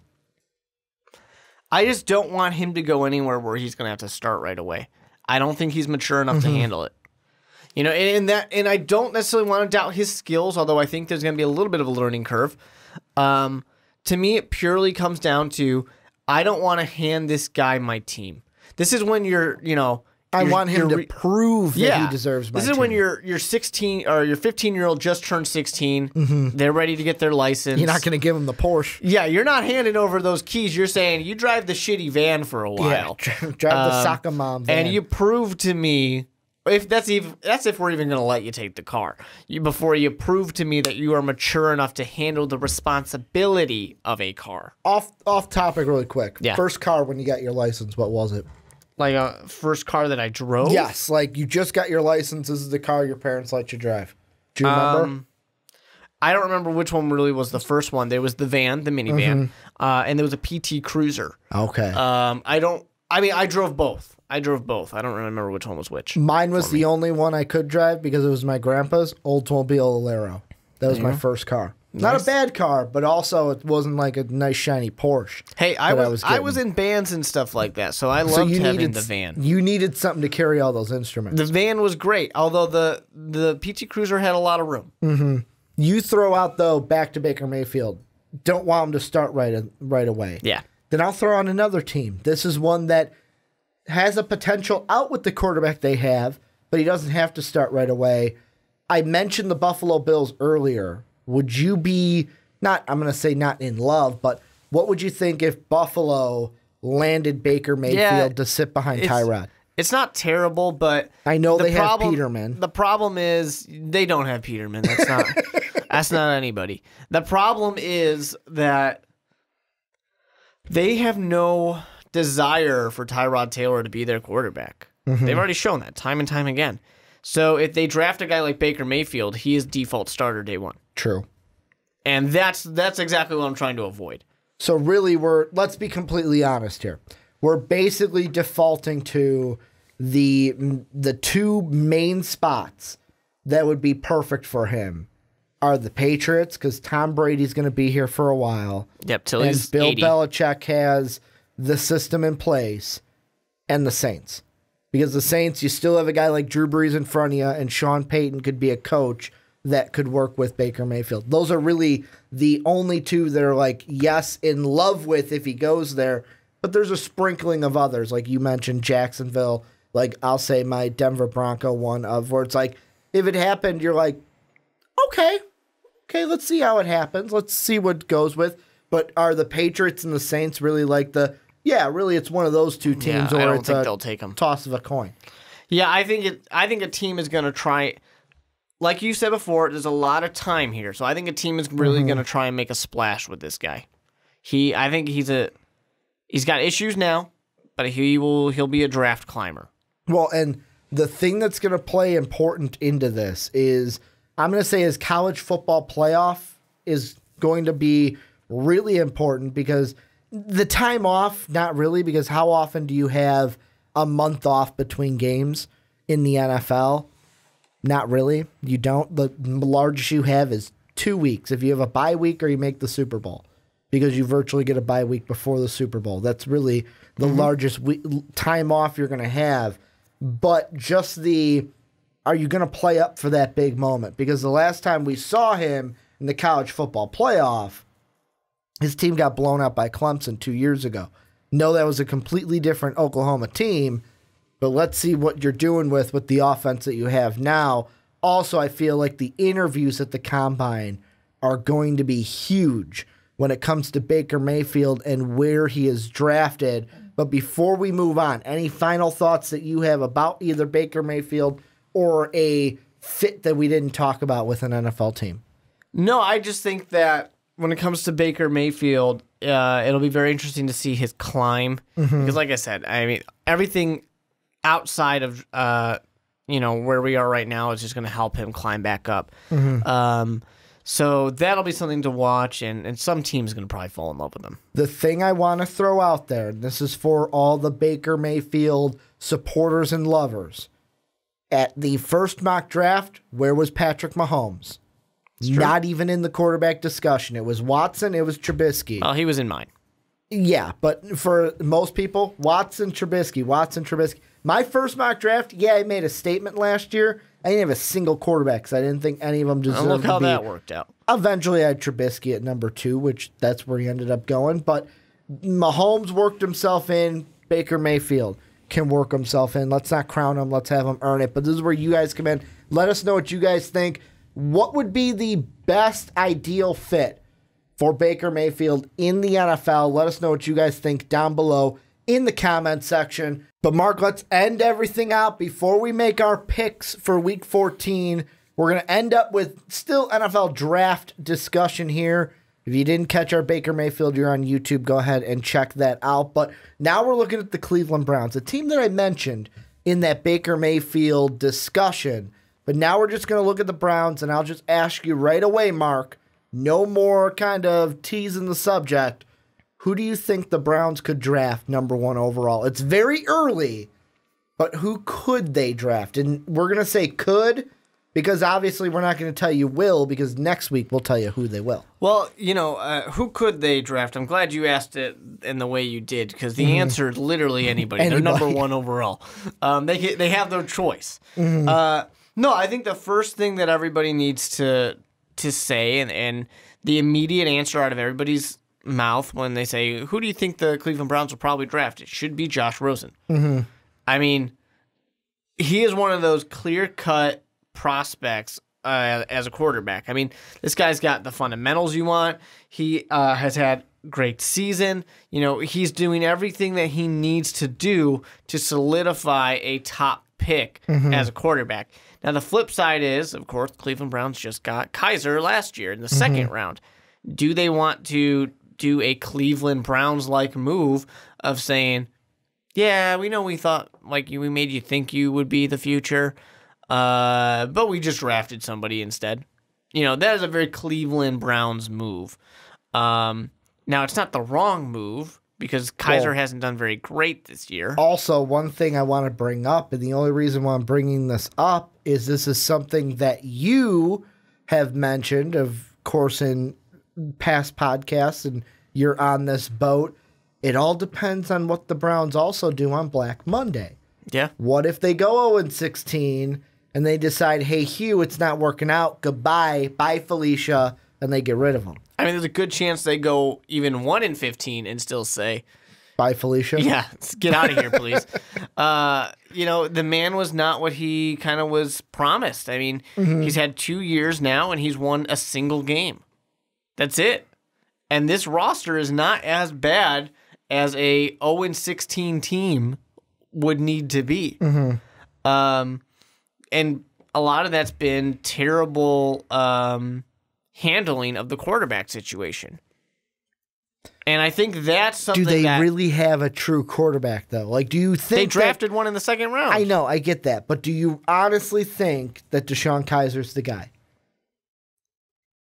I just don't want him to go anywhere where he's going to have to start right away. I don't think he's mature enough to handle it. You know, and I don't necessarily want to doubt his skills, although I think there's going to be a little bit of a learning curve. To me, it purely comes down to, I don't want to hand this guy my team. This is when you're I want him to prove that he deserves my This is team. when your 16 or your 15-year-old just turned 16. They're ready to get their license. You're not going to give him the Porsche. Yeah, you're not handing over those keys. You're saying you drive the shitty van for a while. Yeah, drive the soccer mom van. And you prove to me, if that's if we're even going to let you take the car, before you prove to me that you are mature enough to handle the responsibility of a car. Off topic really quick. Yeah. First car when you got your license, what was it? Like a first car that I drove? Yes, like you just got your license. This is the car your parents let you drive. Do you remember? I don't remember which one really was the first one. There was the van, the minivan, and there was a PT Cruiser. Okay. I drove both. I don't remember which one was which. Mine was the only one I could drive because it was my grandpa's Oldsmobile Alero. That was my first car. Nice. Not a bad car, but also it wasn't like a nice shiny Porsche. Hey, I was in bands and stuff like that, so I loved having the van. You needed something to carry all those instruments. The van was great, although the PT Cruiser had a lot of room. Mm-hmm. You throw out, though, back to Baker Mayfield. Don't want him to start right away. Yeah. Then I'll throw on another team. This is one that has a potential out with the quarterback they have, but he doesn't have to start right away. I mentioned the Buffalo Bills earlier. Would you be not in love, but what would you think if Buffalo landed Baker Mayfield to sit behind Tyrod? It's not terrible, but I know they have Peterman. The problem is they don't have Peterman. That's not that's not anybody. The problem is that they have no desire for Tyrod Taylor to be their quarterback. They've already shown that time and time again. So if they draft a guy like Baker Mayfield, he is default starter day one. True. And that's exactly what I'm trying to avoid. So really, let's be completely honest here. We're basically defaulting to the two main spots that would be perfect for him are the Patriots, because Tom Brady's going to be here for a while. Yep, till he's Bill 80. Belichick has the system in place, and the Saints. Because the Saints, you still have a guy like Drew Brees in front of you, and Sean Payton could be a coach that could work with Baker Mayfield. Those are really the only two that are like, yes, in love with if he goes there. But there's a sprinkling of others, like you mentioned, Jacksonville. Like I'll say my Denver Bronco one of where it's like, if it happened, you're like, okay, let's see how it happens. Let's see what goes with. But are the Patriots and the Saints really like really it's one of those two teams, or it's they'll take them. Toss of a coin. Yeah, I think a team is going to try. Like you said before, there's a lot of time here, so I think a team is really going to try and make a splash with this guy. I think he's got issues now, but he'll be a draft climber. Well, and the thing that's going to play important into this is I'm going to say his college football playoff is going to be really important, because the time off, not really, because how often do you have a month off between games in the NFL? Not really. You don't. The largest you have is 2 weeks. If you have a bye week or you make the Super Bowl, because you virtually get a bye week before the Super Bowl. That's really the largest time off you're going to have. But just are you going to play up for that big moment? Because the last time we saw him in the college football playoff, his team got blown out by Clemson 2 years ago. No, that was a completely different Oklahoma team, but let's see what you're doing with the offense that you have now. Also, I feel like the interviews at the Combine are going to be huge when it comes to Baker Mayfield and where he is drafted. But before we move on, any final thoughts that you have about either Baker Mayfield or a fit that we didn't talk about with an NFL team? No, I just think that when it comes to Baker Mayfield, it'll be very interesting to see his climb. Because like I said, I mean, everything outside of where we are right now is just going to help him climb back up. So that'll be something to watch, and some team's going to probably fall in love with him. The thing I want to throw out there, and this is for all the Baker Mayfield supporters and lovers, at the first mock draft, where was Patrick Mahomes? Not even in the quarterback discussion. It was Watson, it was Trubisky. Well, he was in mine. Yeah, but for most people, Watson, Trubisky. My first mock draft, I made a statement last year. I didn't have a single quarterback because I didn't think any of them deserved to be. Look how that worked out. Eventually, I had Trubisky at number 2, which that's where he ended up going. But Mahomes worked himself in. Baker Mayfield. can work himself in. Let's not crown him. Let's have him earn it. But this is where you guys come in. Let us know what you guys think. What would be the best ideal fit for Baker Mayfield in the NFL? Let us know what you guys think down below in the comment section. But Mark, let's end everything out before we make our picks for Week 14. We're going to end up with still NFL draft discussion here. If you didn't catch our Baker Mayfield, you're on YouTube, go ahead and check that out. But now we're looking at the Cleveland Browns, a team that I mentioned in that Baker Mayfield discussion. But now we're just going to look at the Browns, and I'll just ask you right away, Mark, no more kind of teasing the subject. Who do you think the Browns could draft number 1 overall? It's very early, but who could they draft? And we're going to say could, because obviously we're not going to tell you will, because next week we'll tell you who they will. Well, who could they draft? I'm glad you asked it in the way you did, because the answer is literally anybody. They're number 1 overall. They have their choice. No, I think the first thing that everybody needs to say, and the immediate answer out of everybody's mouth when they say, who do you think the Cleveland Browns will probably draft? It should be Josh Rosen. I mean, he is one of those clear-cut prospects as a quarterback. I mean, this guy's got the fundamentals you want. He has had great season. He's doing everything that he needs to do to solidify a top pick as a quarterback. Now, the flip side is, of course, Cleveland Browns just got Kaiser last year in the second round. Do they want to do a Cleveland Browns-like move of saying, yeah, we know we thought, we made you think you would be the future, but we just drafted somebody instead. That is a very Cleveland Browns move. Now, it's not the wrong move because Kaiser hasn't done very great this year. Also, one thing I want to bring up, and the only reason why I'm bringing this up is this is something that you have mentioned, of course, in past podcasts, and you're on this boat. It all depends on what the Browns also do on Black Monday. Yeah. What if they go 0-16 and they decide, hey, Hugh, it's not working out. Goodbye. Bye, Felicia. And they get rid of him. I mean, there's a good chance they go even 1-15 and still say, bye, Felicia. Yeah, get out of here, please. The man was not what he kind of was promised. I mean, he's had 2 years now, and he's won a single game. That's it. And this roster is not as bad as a 0-16 team would need to be. And a lot of that's been terrible handling of the quarterback situation. And I think that's something Do they really have a true quarterback, though? Do you think they drafted one in the second round? I know, I get that. But do you honestly think that Deshaun Kaiser's the guy?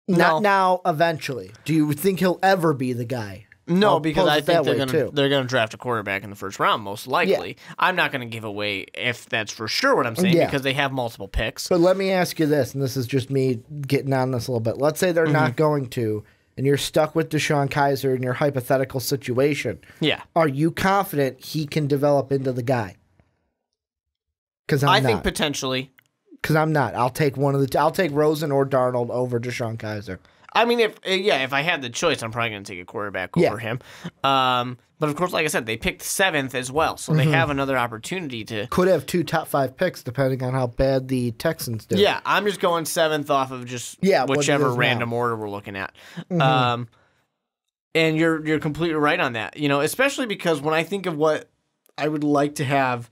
No. Not now, eventually. Do you think he'll ever be the guy? No, because I think they're going to draft a quarterback in the first round, most likely. Yeah. I'm not going to give away if that's for sure what I'm saying, because they have multiple picks. But let me ask you this, and this is just me getting on this a little bit. Let's say they're not going to, and you're stuck with Deshaun Kaiser in your hypothetical situation. Yeah. Are you confident he can develop into the guy? Because I think potentially. Because I'm not. I'll take I'll take Rosen or Darnold over Deshaun Kaiser. I mean, if I had the choice, I'm probably going to take a quarterback over him. But of course, like I said, they picked 7th as well, so they have another opportunity to. Could have 2 top 5 picks depending on how bad the Texans do. Yeah, I'm just going 7th off of just whichever random order we're looking at. And you're completely right on that. Especially because when I think of what I would like to have,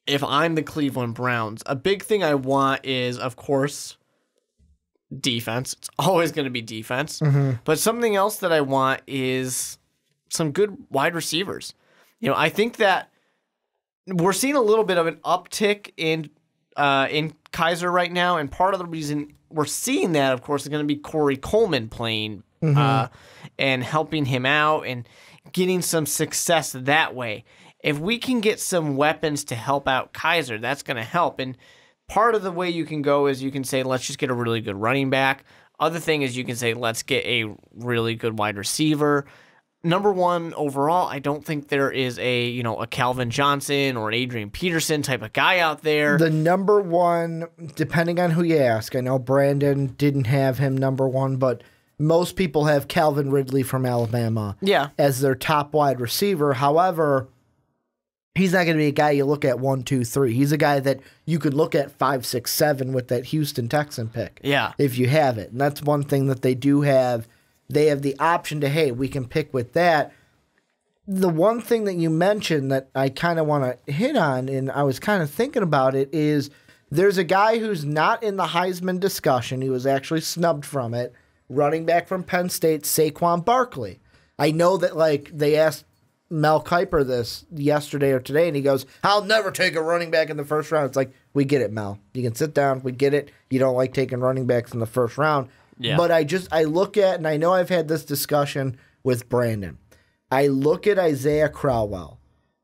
if I'm the Cleveland Browns, a big thing I want is, of course, defense. It's always going to be defense. But something else that I want is some good wide receivers. I think that we're seeing a little bit of an uptick in Kaiser right now, and part of the reason we're seeing that, of course, is going to be Corey Coleman playing and helping him out and getting some success that way. If we can get some weapons to help out Kaiser, that's going to help. And part of the way you can go is you can say, let's just get a really good running back. Other thing is you can say, let's get a really good wide receiver. Number 1 overall, I don't think there is a Calvin Johnson or an Adrian Peterson type of guy out there. The number 1, depending on who you ask, I know Brandon didn't have him number 1, but most people have Calvin Ridley from Alabama Yeah. as their top wide receiver. However, he's not going to be a guy you look at 1, 2, 3. He's a guy that you could look at 5, 6, 7 with that Houston Texan pick. Yeah. If you have it. And that's one thing that they do have. They have the option to, hey, we can pick with that. The one thing that you mentioned that I kind of want to hit on, and I was kind of thinking about it, is there's a guy who's not in the Heisman discussion. He was actually snubbed from it. Running back from Penn State, Saquon Barkley. I know that, like, they asked Mel Kiper this yesterday or today, and he goes, I'll never take a running back in the first round. It's like, we get it, Mel. You can sit down. We get it. You don't like taking running backs in the first round. Yeah. But I look at, and I know I've had this discussion with Brandon. I look at Isaiah Crowell,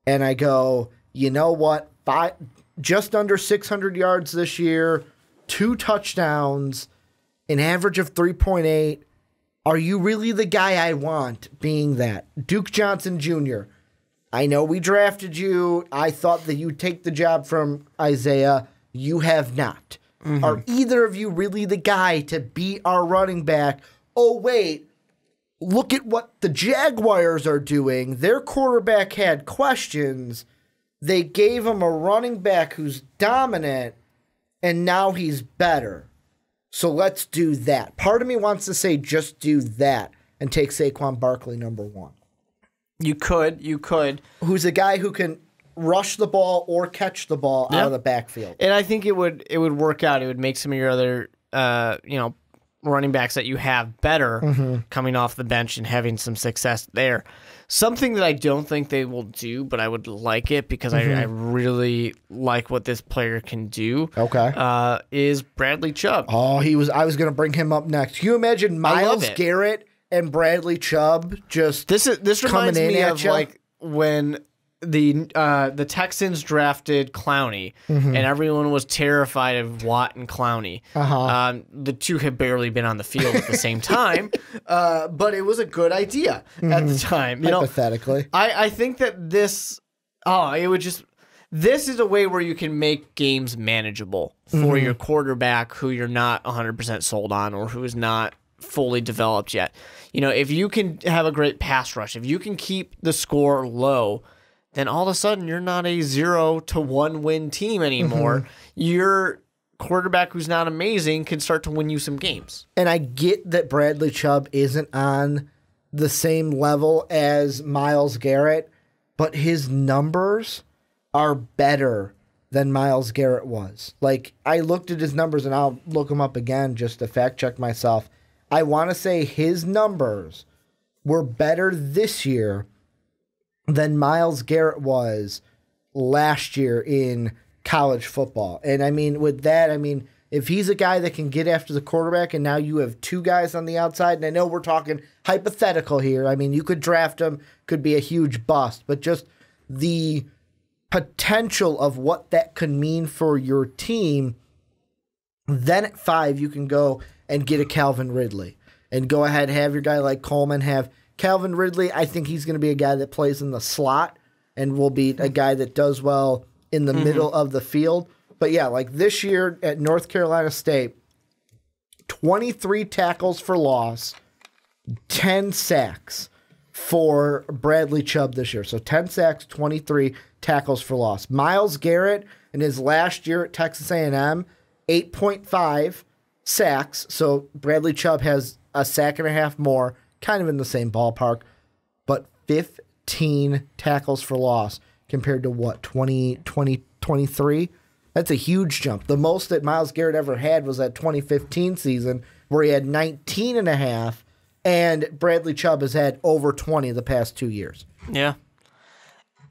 and I go, you know what? Just under 600 yards this year, 2 touchdowns, an average of 3.8. Are you really the guy I want being that? Duke Johnson Jr., I know we drafted you. I thought that you'd take the job from Isaiah. You have not. Mm-hmm. Are either of you really the guy to be our running back? Oh, wait. Look at what the Jaguars are doing. Their quarterback had questions. They gave him a running back who's dominant, and now he's better. So let's do that. Part of me wants to say just do that and take Saquon Barkley number 1. You could. Who's a guy who can rush the ball or catch the ball out of the backfield. And I think it would work out. It would make some of your other running backs that you have better coming off the bench and having some success there. Something that I don't think they will do, but I would like it because I really like what this player can do. Okay. Is Bradley Chubb. Oh, I was going to bring him up next. Can you imagine Myles Garrett and Bradley Chubb just this reminds me of you? Like when the Texans drafted Clowney, and everyone was terrified of Watt and Clowney. The two had barely been on the field at the same time, but it was a good idea at the time. Hypothetically. I think that this is a way where you can make games manageable for your quarterback who you're not 100% sold on or who is not fully developed yet. If you can have a great pass rush, if you can keep the score low, then all of a sudden you're not a 0-1 win team anymore. Your quarterback who's not amazing can start to win you some games. And I get that Bradley Chubb isn't on the same level as Myles Garrett, but his numbers are better than Myles Garrett was. Like, I looked at his numbers, and I'll look them up again just to fact check myself. I want to say his numbers were better this year than Myles Garrett was last year in college football. And I mean, with that, if he's a guy that can get after the quarterback and now you have 2 guys on the outside, and I know we're talking hypothetical here. You could draft him, could be a huge bust, but just the potential of what that could mean for your team, then at 5, you can go and get a Calvin Ridley and go ahead, have your guy like Coleman, have Calvin Ridley. I think he's going to be a guy that plays in the slot and will be a guy that does well in the middle of the field. But yeah, like this year at North Carolina State, 23 tackles for loss, 10 sacks for Bradley Chubb this year. So 10 sacks, 23 tackles for loss. Myles Garrett in his last year at Texas A&M, 8.5 sacks. So Bradley Chubb has a sack and a half more, kind of in the same ballpark, but 15 tackles for loss compared to what, 23? That's a huge jump. The most that Myles Garrett ever had was that 2015 season where he had 19 and a half, and Bradley Chubb has had over 20 the past 2 years. Yeah.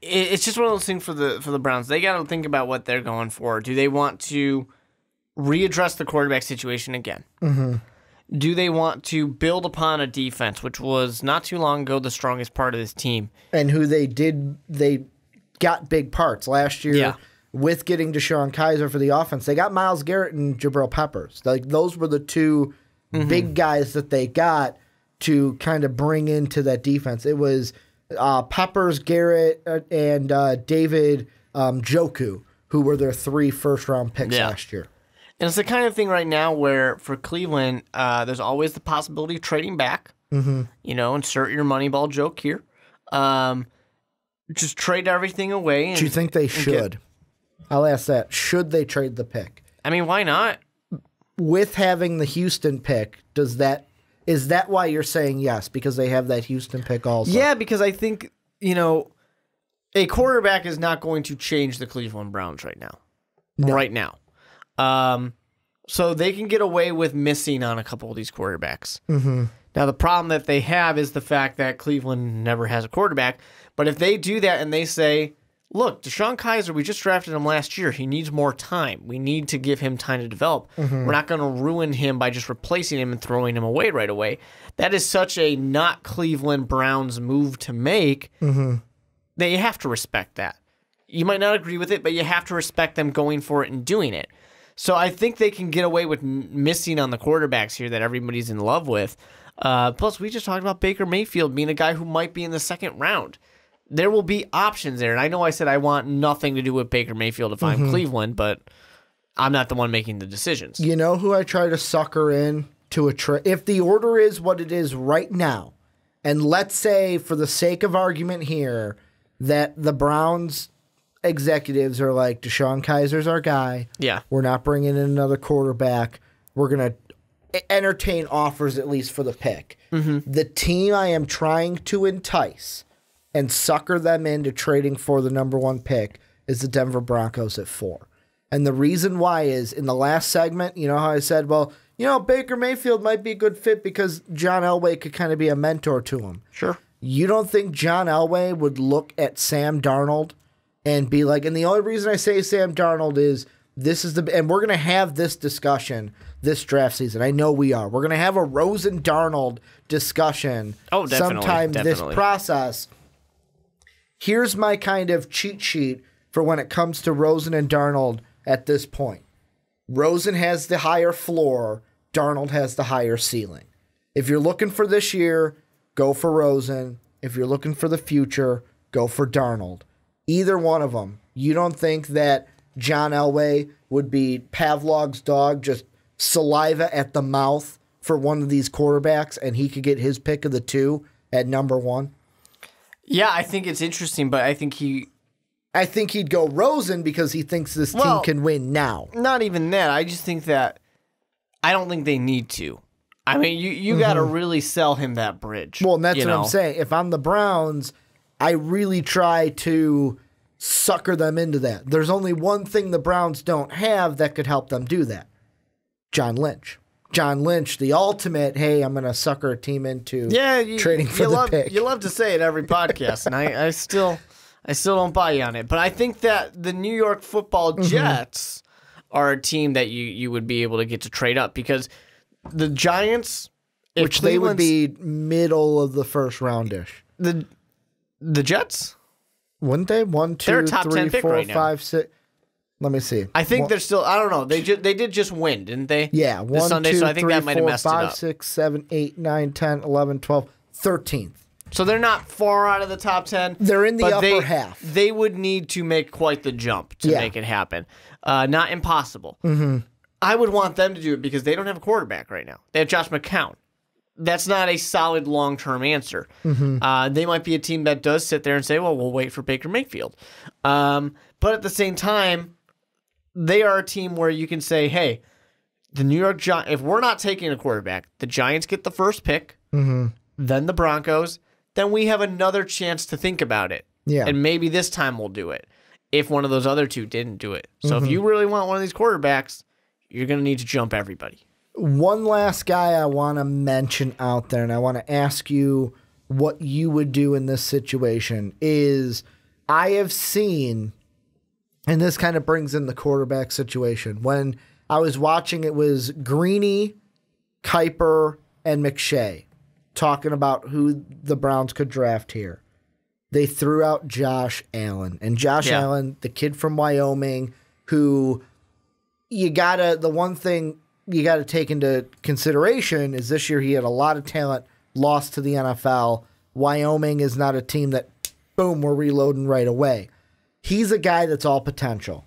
It's just one of those things for the Browns. They got to think about what they're going for. Do they want to readdress the quarterback situation again? Do they want to build upon a defense, which was not too long ago the strongest part of this team? And who they got big parts last year with getting Deshaun Kaiser for the offense. They got Myles Garrett and Jabril Peppers. Like, those were the 2 big guys that they got to kind of bring into that defense. It was Peppers, Garrett, and David Njoku, who were their 3 first-round picks last year. And it's the kind of thing right now where for Cleveland, there's always the possibility of trading back. Mm-hmm. Insert your Moneyball joke here. Just trade everything away. Do you think they should? I'll ask that. Should they trade the pick? I mean, why not? With having the Houston pick, is that why you're saying yes? Because they have that Houston pick also? Yeah, because I think, a quarterback is not going to change the Cleveland Browns right now. No. Right now. So they can get away with missing on a couple of these quarterbacks. Mm-hmm. Now, the problem that they have is the fact that Cleveland never has a quarterback. But if they do that and they say, look, Deshaun Kaiser, we just drafted him last year. He needs more time. We need to give him time to develop. Mm-hmm. We're not going to ruin him by just replacing him and throwing him away right away. That is such a not Cleveland Browns move to make that you have to respect that. You might not agree with it, but you have to respect them going for it and doing it. So I think they can get away with missing on the quarterbacks here that everybody's in love with. Plus, we just talked about Baker Mayfield being a guy who might be in the second round. There will be options there. And I know I said I want nothing to do with Baker Mayfield if I'm Cleveland, but I'm not the one making the decisions. You know who I try to sucker in to a trade? If the order is what it is right now, and let's say for the sake of argument here that the Browns executives are like, Deshaun Kaiser's our guy. Yeah. We're not bringing in another quarterback. We're going to entertain offers at least for the pick. Mm-hmm. The team I am trying to entice and sucker them into trading for the number one pick is the Denver Broncos at 4. And the reason why is in the last segment, you know how I said, well, Baker Mayfield might be a good fit because John Elway could kind of be a mentor to him. Sure. You don't think John Elway would look at Sam Darnold and be like, and the only reason I say Sam Darnold is and we're going to have this discussion this draft season. I know we are. We're going to have a Rosen Darnold discussion sometime this process. Here's my kind of cheat sheet for when it comes to Rosen and Darnold at this point. Rosen has the higher floor. Darnold has the higher ceiling. If you're looking for this year, go for Rosen. If you're looking for the future, go for Darnold. Either one of them. You don't think that John Elway would be Pavlov's dog, just saliva at the mouth for one of these quarterbacks, and he could get his pick of the 2 at number 1? Yeah, I think it's interesting, but I think he'd go Rosen because he thinks this team can win now. Not even that. I just think that I don't think they need to. I mean, you got to really sell him that bridge. Well, and that's what I'm saying. If I'm the Browns, I really try to sucker them into that. There's only one thing the Browns don't have that could help them do that. John Lynch. John Lynch, the ultimate, hey, I'm going to sucker a team into trading for the pick. You love to say it every podcast, and I still don't buy you on it. But I think that the New York Football Jets are a team that you would be able to get to trade up because the Giants, which they would be middle of the first roundish. The Jets? Wouldn't they? 1, 2, they're a top 3, 10 pick 4, right 5, 6. Let me see. I think they're still. I don't know. They did just win, didn't they? Yeah, 1, Sunday, 2, so I think 3, that might have 4, messed 5, it up. 6, 7, 8, 9, 10, 11, 12, 13th. So they're not far out of the top 10. They're in the upper half. They would need to make quite the jump to make it happen. Not impossible. Mm-hmm. I would want them to do it because they don't have a quarterback right now. They have Josh McCown. That's not a solid long-term answer. Mm-hmm. They might be a team that does sit there and say, well, we'll wait for Baker Mayfield. But at the same time, they are a team where you can say, hey, the New York Giants, if we're not taking a quarterback, the Giants get the first pick, then the Broncos, then we have another chance to think about it. Yeah. And maybe this time we'll do it if one of those other two didn't do it. So if you really want one of these quarterbacks, you're going to need to jump everybody. One last guy I want to mention out there, and I want to ask you what you would do in this situation, is I have seen, and this kind of brings in the quarterback situation. When I was watching, it was Greeny, Kuiper, and McShay talking about who the Browns could draft here. They threw out Josh Allen. And Josh Allen, the kid from Wyoming, who the one thing you got to take into consideration is this year he had a lot of talent, lost to the NFL. Wyoming is not a team that, boom, we're reloading right away. He's a guy that's all potential.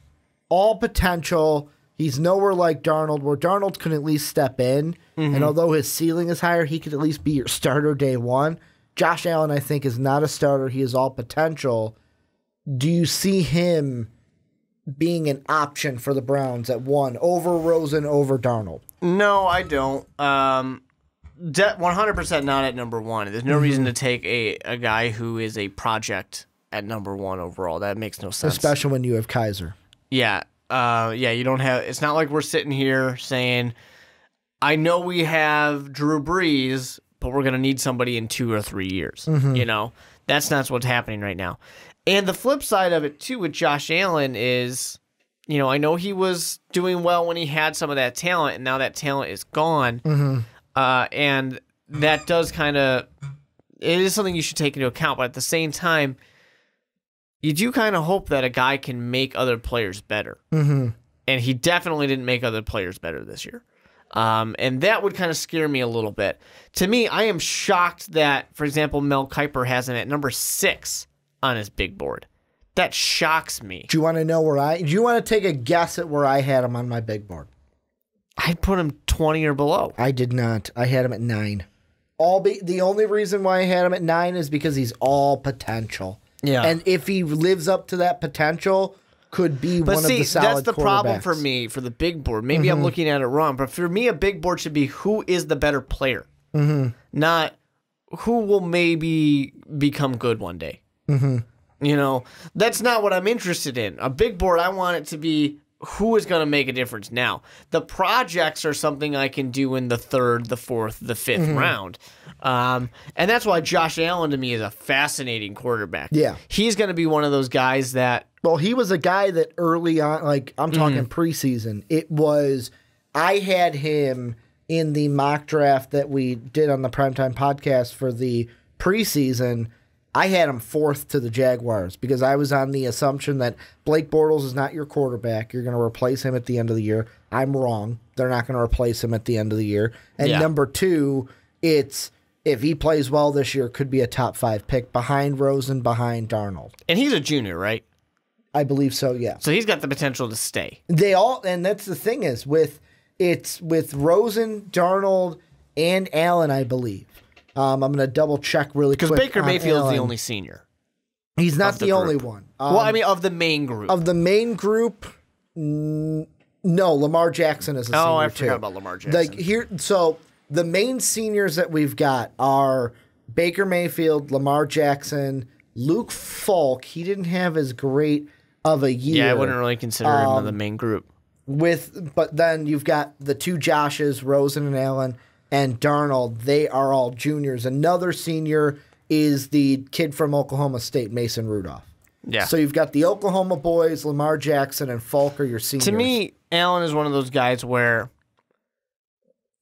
All potential. He's nowhere like Darnold, where Darnold can at least step in, and although his ceiling is higher, he could at least be your starter day one. Josh Allen, I think, is not a starter. He is all potential. Do you see him being an option for the Browns at 1 over Rosen, over Darnold? No, I don't. 100% not at number 1. There's no reason to take a guy who is a project at number 1 overall. That makes no sense. Especially when you have Kaiser. Yeah. You don't have. It's not like we're sitting here saying, I know we have Drew Brees, but we're going to need somebody in 2 or 3 years. You know, that's not what's happening right now. And the flip side of it, too, with Josh Allen is, you know, I know he was doing well when he had some of that talent, and now that talent is gone. And that does kind of, it is something you should take into account. But at the same time, you do kind of hope that a guy can make other players better. And he definitely didn't make other players better this year. And that would kind of scare me a little bit. To me, I am shocked that, for example, Mel Kiper has him at number 6 on his big board. That shocks me. Do you want to know do you want to take a guess at where I had him on my big board? I'd put him 20 or below. I did not. I had him at 9. The only reason why I had him at 9 is because he's all potential. Yeah. And if he lives up to that potential, could be one of the solid that's the problem quarterbacks. for me for the big board. Maybe I'm looking at it wrong, but for me, a big board should be who is the better player, not who will maybe become good one day. You know, that's not what I'm interested in. A big board, I want it to be who is going to make a difference now. The projects are something I can do in the 3rd, the 4th, the 5th round. And that's why Josh Allen to me is a fascinating quarterback. Yeah. He's going to be one of those guys that... Well, he was a guy that early on, like I'm talking preseason, I had him in the mock draft that we did on the Primetime Podcast for the preseason. I had him 4th to the Jaguars because I was on the assumption that Blake Bortles is not your quarterback. You're going to replace him at the end of the year. I'm wrong. They're not going to replace him at the end of the year. And number 2, it's if he plays well this year, could be a top 5 pick behind Rosen, behind Darnold. And he's a junior, right? I believe so, yeah. So he's got the potential to stay. And that's the thing is with Rosen, Darnold, and Allen, I believe. I'm going to double check really quick. Because Baker Mayfield's the only senior. He's not the only one. Well, I mean, of the main group. Of the main group, no, Lamar Jackson is a senior. Oh, I too. forgot about Lamar Jackson. So the main seniors that we've got are Baker Mayfield, Lamar Jackson, Luke Falk. He didn't have as great of a year. Yeah, I wouldn't really consider him in the main group. But then you've got the 2 Joshes, Rosen and Allen, and Darnold. They are all juniors. Another senior is the kid from Oklahoma State, Mason Rudolph. Yeah. So you've got the Oklahoma boys, Lamar Jackson, and Falk are your seniors. To me, Allen is one of those guys where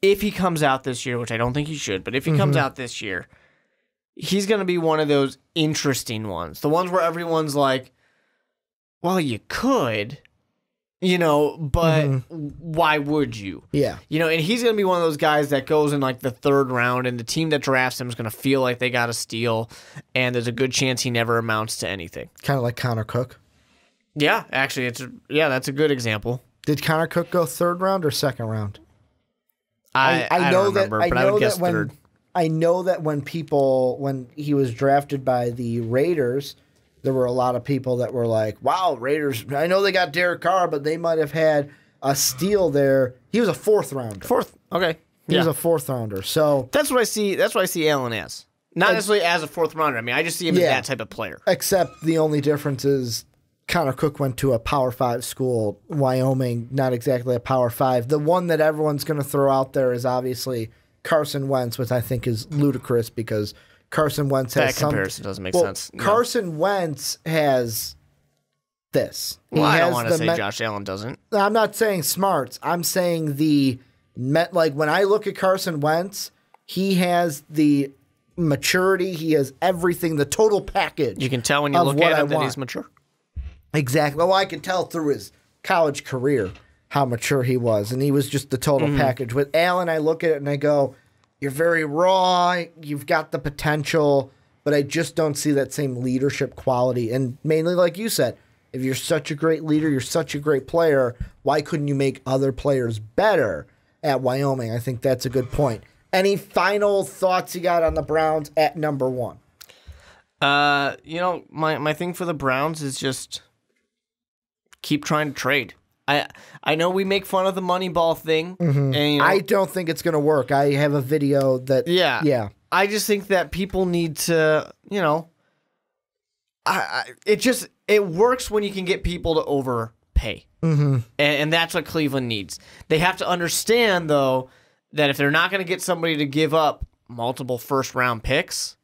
if he comes out this year, which I don't think he should, but if he comes out this year, he's going to be one of those interesting ones. The ones where everyone's like, well, you could, you know, but why would you? Yeah. You know, and he's going to be one of those guys that goes in like the 3rd round, and the team that drafts him is going to feel like they got a steal, and there's a good chance he never amounts to anything. Kind of like Connor Cook. Yeah, actually, that's a good example. Did Connor Cook go 3rd round or 2nd round? I don't remember, but I would guess 3rd. I know that when he was drafted by the Raiders, there were a lot of people that were like, wow, Raiders, I know they got Derek Carr, but they might have had a steal there. He was a 4th rounder. 4th, okay. He was a 4th rounder. So that's what I see. That's what I see Allen as. Not necessarily as a 4th rounder. I mean, I just see him as that type of player. Except the only difference is Connor Cook went to a Power 5 school, Wyoming, not exactly a Power 5. The one that everyone's going to throw out there is obviously Carson Wentz, which I think is ludicrous because Carson Wentz has that comparison doesn't make sense. No. Carson Wentz has this. Well, I don't want to say Josh Allen doesn't. I'm not saying smarts. I'm saying like when I look at Carson Wentz, he has the maturity. He has everything, the total package. You can tell when you look at him that he's mature. Exactly. Well, I can tell through his college career how mature he was, and he was just the total package. With Allen, I look at it and I go, you're very raw, you've got the potential, but I just don't see that same leadership quality. And mainly, like you said, If you're such a great leader, you're such a great player, why couldn't you make other players better at Wyoming? I think that's a good point. Any final thoughts you got on the Browns at number 1? My thing for the Browns is just keep trying to trade. I know we make fun of the Moneyball thing, and I don't think it's going to work. I have a video that yeah. I just think that people need to, it works when you can get people to overpay, and that's what Cleveland needs. They have to understand though that if they're not going to get somebody to give up multiple first-round picks,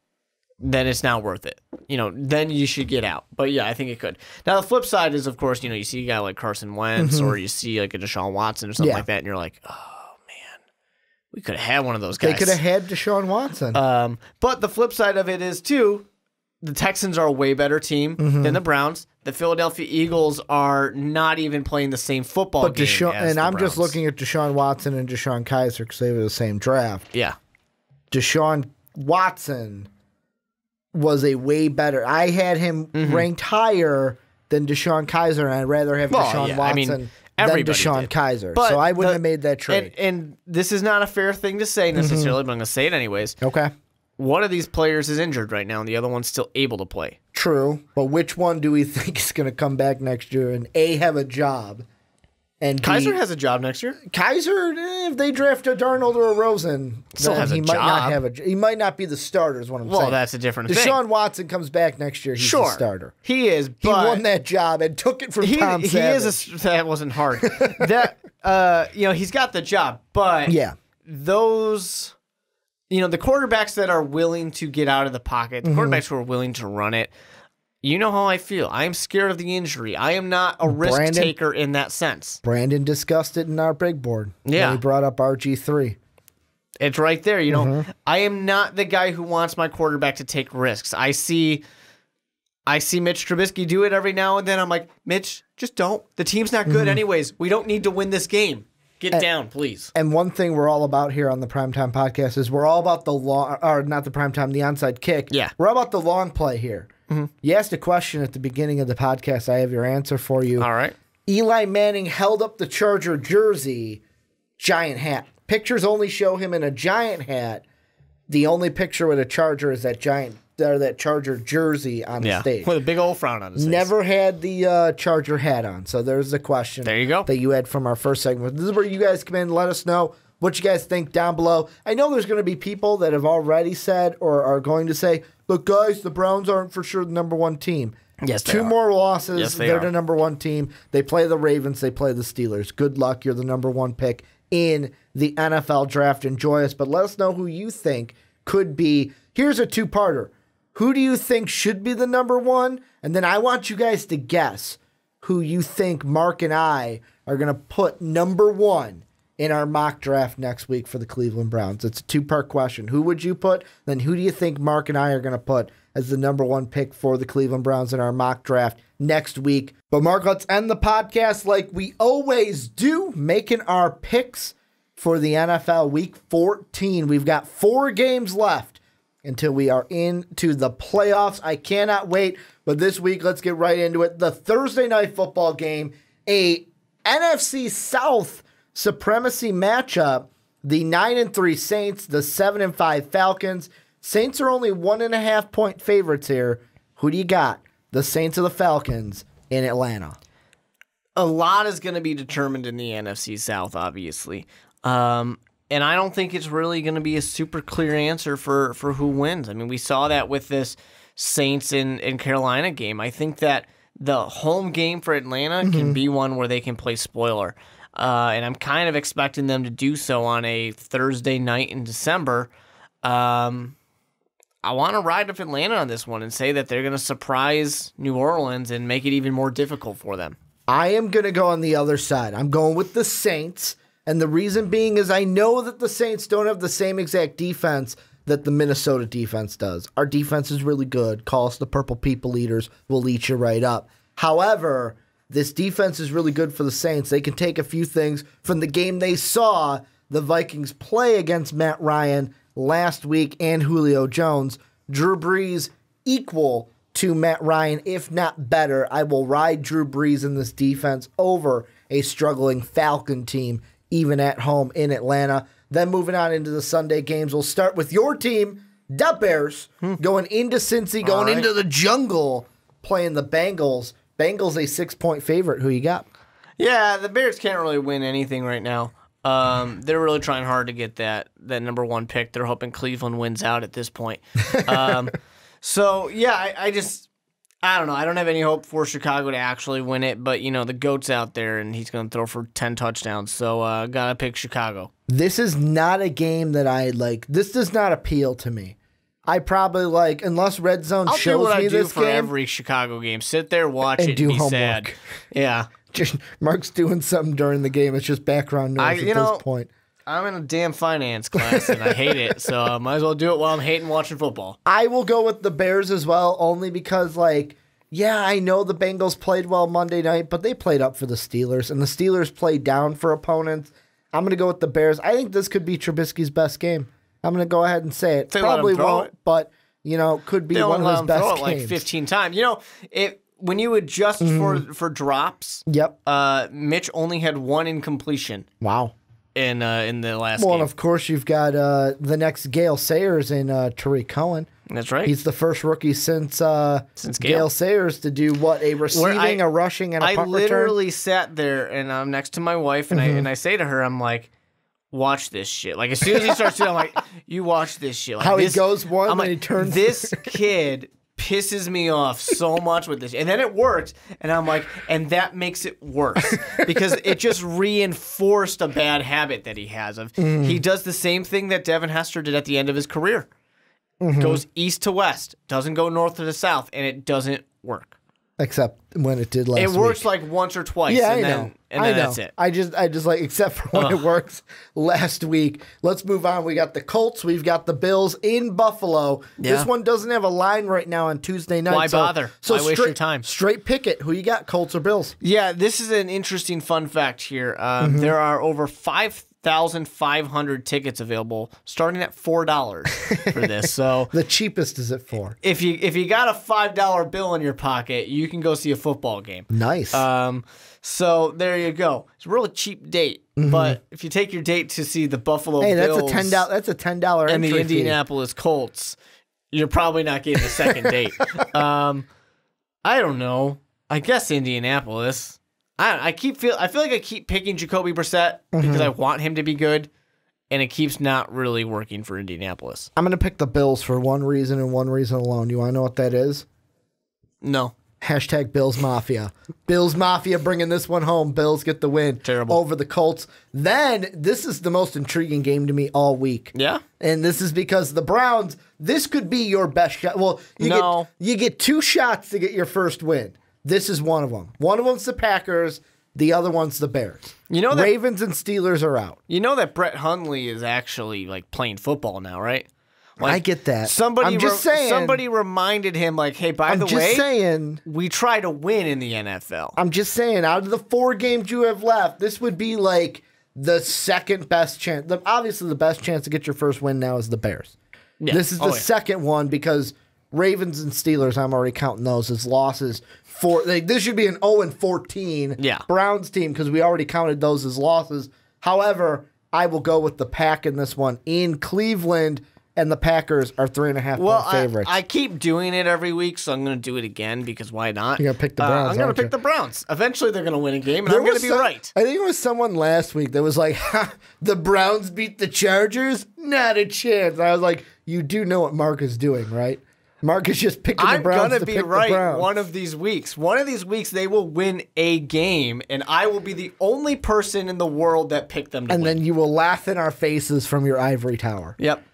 then it's not worth it. Then you should get out. But yeah, I think it could. Now the flip side is, of course, you see a guy like Carson Wentz, or you see like a Deshaun Watson or something like that, and you're like, oh man, we could have had one of those guys. They could have had Deshaun Watson. But the flip side of it is too, the Texans are a way better team than the Browns. The Philadelphia Eagles are not even playing the same football game as the I'm Browns. just looking at Deshaun Watson and Deshaun Kaiser because they were the same draft. Yeah. Deshaun Watson was a way better. I had him ranked higher than Deshaun Kaiser, and I'd rather have Deshaun Watson than Deshaun Kaiser. But so I wouldn't have made that trade. And this is not a fair thing to say necessarily, but I'm going to say it anyways. Okay. One of these players is injured right now, and the other one's still able to play. True, but which one do we think is going to come back next year and A, have a job, and B, Kaiser has a job next year. Kaiser, if they draft a Darnold or a Rosen, Still has a he job. might not have he might not be the starter is what I'm saying. Well, that's a different thing. Deshaun Watson comes back next year, he's the starter. He is, He but won that job and took it from Tom Savage. That wasn't hard. He's got the job, but those... the quarterbacks that are willing to get out of the pocket, the quarterbacks who are willing to run it, you know how I feel. I am scared of the injury. I am not a risk taker in that sense. Brandon discussed it in our big board. Yeah. When he brought up RG3. It's right there. I am not the guy who wants my quarterback to take risks. I see Mitch Trubisky do it every now and then. I'm like, Mitch, just don't. The team's not good anyways. We don't need to win this game. Get down, please. And one thing we're all about here on the Primetime Podcast is we're all about the long, or not the Primetime, the onside kick. Yeah. We're all about the long play here. You asked a question at the beginning of the podcast. I have your answer for you. All right. Eli Manning held up the Charger jersey, giant hat. Pictures only show him in a giant hat. The only picture with a Charger is that Charger jersey on the stage. With a big old frown on his face. Never had the Charger hat on. So there's the question. There you go. That you had from our first segment. This is where you guys come in. Let us know what you guys think down below. I know there's going to be people that have already said or are going to say, but guys, the Browns aren't for sure the number 1 team. Yes, they Two are. more losses. Yes, They're are. the number 1 team. They play the Ravens. They play the Steelers. Good luck. You're the number 1 pick in the NFL draft. Enjoy us. But let us know who you think could be. Here's a 2-parter. Who do you think should be the number 1? And then I want you guys to guess who you think Mark and I are going to put number 1 in our mock draft next week for the Cleveland Browns. It's a 2-part question. Who would you put? Then who do you think Mark and I are going to put as the number 1 pick for the Cleveland Browns in our mock draft next week? But Mark, let's end the podcast like we always do, making our picks for the NFL Week 14. We've got 4 games left until we are into the playoffs. I cannot wait. But this week, let's get right into it. The Thursday night football game, a NFC South supremacy matchup. The 9-3 Saints, the 7-5 Falcons. Saints are only 1.5 point favorites here. Who do you got? The Saints or the Falcons in Atlanta? A lot is going to be determined in the NFC South, obviously. And I don't think it's really going to be a super clear answer for who wins. I mean, we saw that with this Saints and Carolina game. I think that the home game for Atlanta can be one where they can play spoiler. And I'm kind of expecting them to do so on a Thursday night in December. I want to ride with Atlanta on this one and say that they're going to surprise New Orleans and make it even more difficult for them. I am going to go on the other side. I'm going with the Saints. And the reason being is I know that the Saints don't have the same exact defense that the Minnesota defense does. Our defense is really good. Call us the Purple People Eaters. We'll eat you right up. However, this defense is really good for the Saints. They can take a few things from the game they saw the Vikings play against Matt Ryan last week and Julio Jones. Drew Brees equal to Matt Ryan, if not better. I will ride Drew Brees in this defense over a struggling Falcon team, even at home in Atlanta. Then moving on into the Sunday games, we'll start with your team, the Bears, going into Cincy, going into the jungle, playing the Bengals. Bengals a 6-point favorite. Who you got? Yeah, the Bears can't really win anything right now. They're really trying hard to get that number 1 pick. They're hoping Cleveland wins out at this point. So, yeah, I don't know. I don't have any hope for Chicago to actually win it, but, the GOAT's out there, and he's going to throw for 10 touchdowns, so got to pick Chicago. This is not a game that I like. This does not appeal to me. I probably unless Red Zone shows me this game. I'll do what I do for every Chicago game. Sit there, watch it, and be homework. Sad. Yeah. Just Mark's doing something during the game. It's just background noise at this point. I'm in a damn finance class, and I hate it, so I might as well do it while I'm hating watching football. I will go with the Bears as well, only because, I know the Bengals played well Monday night, but they played up for the Steelers, and the Steelers played down for opponents. I'm going to go with the Bears. I think this could be Trubisky's best game. I'm going to go ahead and say it. Probably won't, but, could be one of his best games. Like 15 times. When you adjust for drops, Mitch only had 1 incompletion. Wow. In the last game. Well, and of course, you've got the next Gale Sayers in Tariq Cohen. That's right. He's the first rookie since Gale Sayers to do a receiving, a rushing, and a punt return. I literally sat there and I'm next to my wife and I say to her, I'm like, watch this shit. Like as soon as he starts doing, I'm like, you watch this shit. Like, he goes one and he turns. This kid pisses me off so much with this. And then it worked, and I'm like, and that makes it worse because it just reinforced a bad habit that he has. He does the same thing that Devin Hester did at the end of his career. Goes east to west, doesn't go north to the south, and it doesn't work. Except when it did last week. It works like once or twice, yeah, and I then, know. And then that's it. I just except for when it works last week. Let's move on. We got the Colts. We've got the Bills in Buffalo. Yeah. This one doesn't have a line right now on Tuesday night. Why bother? So Why waste your time? Straight pick it. Who you got, Colts or Bills? Yeah, this is an interesting fun fact here. There are over 5,500 tickets available, starting at $4 for this. So the cheapest is at $4. If you got a $5 bill in your pocket, you can go see a football game. Nice. So there you go. It's a really cheap date, but if you take your date to see the Buffalo Bills, that's a $10 and entry the Indianapolis Colts, you're probably not getting a second date. I don't know. I guess Indianapolis. I feel like I keep picking Jacoby Brissett because I want him to be good, and it keeps not really working for Indianapolis. I'm going to pick the Bills for one reason and one reason alone. You want to know what that is? No. Hashtag Bills Mafia. Bills Mafia bringing this one home. Bills get the win over the Colts. Then, this is the most intriguing game to me all week. Yeah? And this is because the Browns, this could be your best shot. Well, you get 2 shots to get your first win. This is one of them. One of them's the Packers. The other one's the Bears. Ravens and Steelers are out. You know that Brett Hundley is actually playing football now, right? I get that. I'm just saying. Somebody reminded him, hey, by the way, we try to win in the NFL. I'm just saying, out of the 4 games you have left, this would be the second best chance. Obviously, the best chance to get your first win now is the Bears. Yeah. This is the second one because Ravens and Steelers, I'm already counting those as losses. This should be an 0-14 Browns team because we already counted those as losses. However, I will go with the Pack in this one in Cleveland. And the Packers are 3.5-point favorites. I keep doing it every week, so I'm going to do it again because why not? You're going to pick the Browns. I'm going to pick the Browns. Eventually, they're going to win a game, and I'm going to be right. I think it was someone last week that was like, the Browns beat the Chargers? Not a chance. And I was like, you do know what Mark is doing, right? Mark is just picking the Browns. I'm going to be right one of these weeks. One of these weeks, they will win a game, and I will be the only person in the world that picked them to win. And then you will laugh in our faces from your ivory tower. Yep.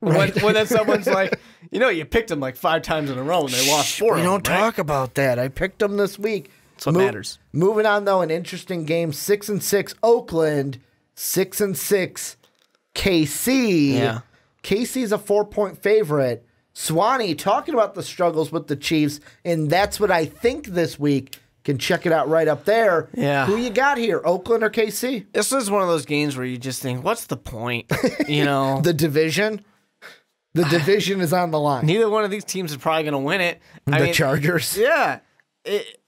Right. When then someone's like, you picked them 5 times in a row and they lost 4 of them. We don't talk about that. I picked them this week. That's what matters. Moving on, though, an interesting game. 6-6 Oakland, 6-6 KC. Yeah. KC's a 4-point favorite. Swanee talking about the struggles with the Chiefs, and that's what I think this week. Can check it out right up there. Yeah. Who you got here, Oakland or KC? This is one of those games where you just think, what's the point? The division? The division is on the line. Neither one of these teams is probably going to win it. The Chargers. Yeah.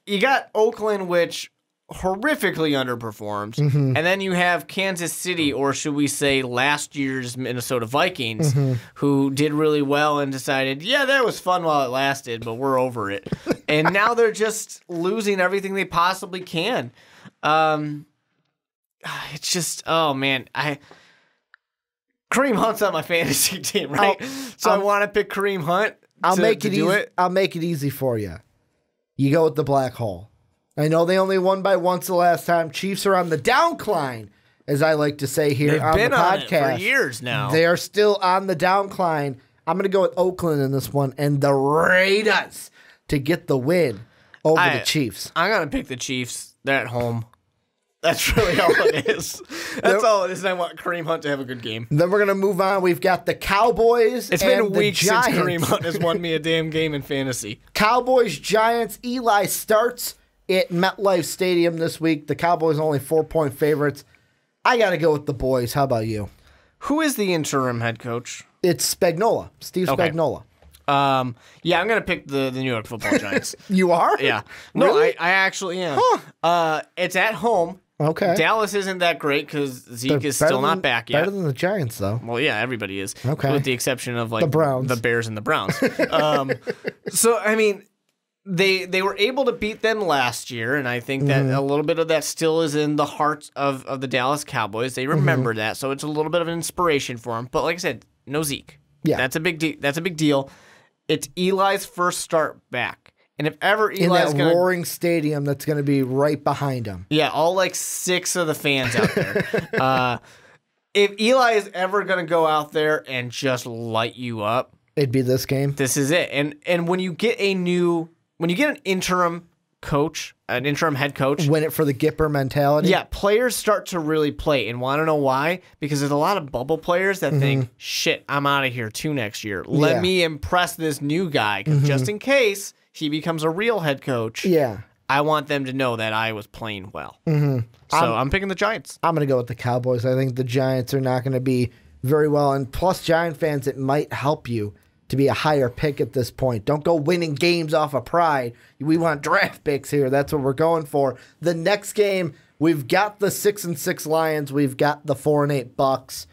You got Oakland, which horrifically underperformed. And then you have Kansas City, or should we say last year's Minnesota Vikings, who did really well and decided, yeah, that was fun while it lasted, but we're over it. And now they're just losing everything they possibly can. It's just, oh, man. Kareem Hunt's on my fantasy team, right? I want to pick Kareem Hunt. I'll make it easy for you. You go with the black hole. I know they only won by once the last time. Chiefs are on the downcline, as I like to say here on the podcast. They've been on it for years now. They are still on the downcline. I'm going to go with Oakland in this one and the Raiders to get the win over the Chiefs. I'm going to pick the Chiefs. They're at home. That's really all it is. That's all it is. And I want Kareem Hunt to have a good game. Then we're going to move on. We've got the Cowboys. It's been weeks since Kareem Hunt has won me a damn game in fantasy. Cowboys, Giants. Eli starts at MetLife Stadium this week. The Cowboys are only 4-point favorites. I got to go with the boys. How about you? Who is the interim head coach? It's Spagnuolo. Steve Spagnuolo. Yeah, I'm going to pick the New York Football Giants. You are? Yeah. No, really? I actually am. Huh. It's at home. Okay. Dallas isn't that great because Zeke is still not back yet. Better than the Giants, though. Well, yeah, everybody is. Okay. With the exception of like the Browns, the Bears, and the Browns. So I mean, they were able to beat them last year, and I think that a little bit of that still is in the hearts of the Dallas Cowboys. They remember that, so it's a little bit of an inspiration for them. But like I said, no Zeke. Yeah, that's a big deal. It's Eli's first start back. And if ever Eli's in that roaring stadium that's going to be right behind him. Yeah, all like 6 of the fans out there. If Eli is ever going to go out there and just light you up, it'd be this game. This is it. And when you get an interim coach, an interim head coach, win it for the Gipper mentality. Yeah, players start to really play and want to know why, because there's a lot of bubble players that think, shit, I'm out of here too next year. Let me impress this new guy, because just in case he becomes a real head coach. Yeah. I want them to know that I was playing well. So I'm picking the Giants. I'm going to go with the Cowboys. I think the Giants are not going to be very well. And plus, Giant fans, it might help you to be a higher pick at this point. Don't go winning games off of pride. We want draft picks here. That's what we're going for. The next game, we've got the 6-6 Lions. We've got the 4-8 Bucks.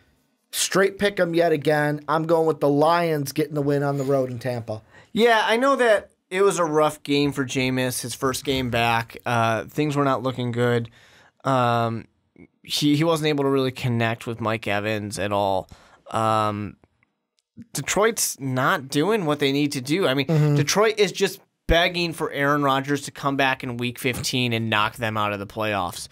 Straight pick them yet again. I'm going with the Lions getting the win on the road in Tampa. Yeah, I know that it was a rough game for Jameis, his first game back. Things were not looking good. He wasn't able to really connect with Mike Evans at all. Detroit's not doing what they need to do. I mean, Detroit is just begging for Aaron Rodgers to come back in Week 15 and knock them out of the playoffs.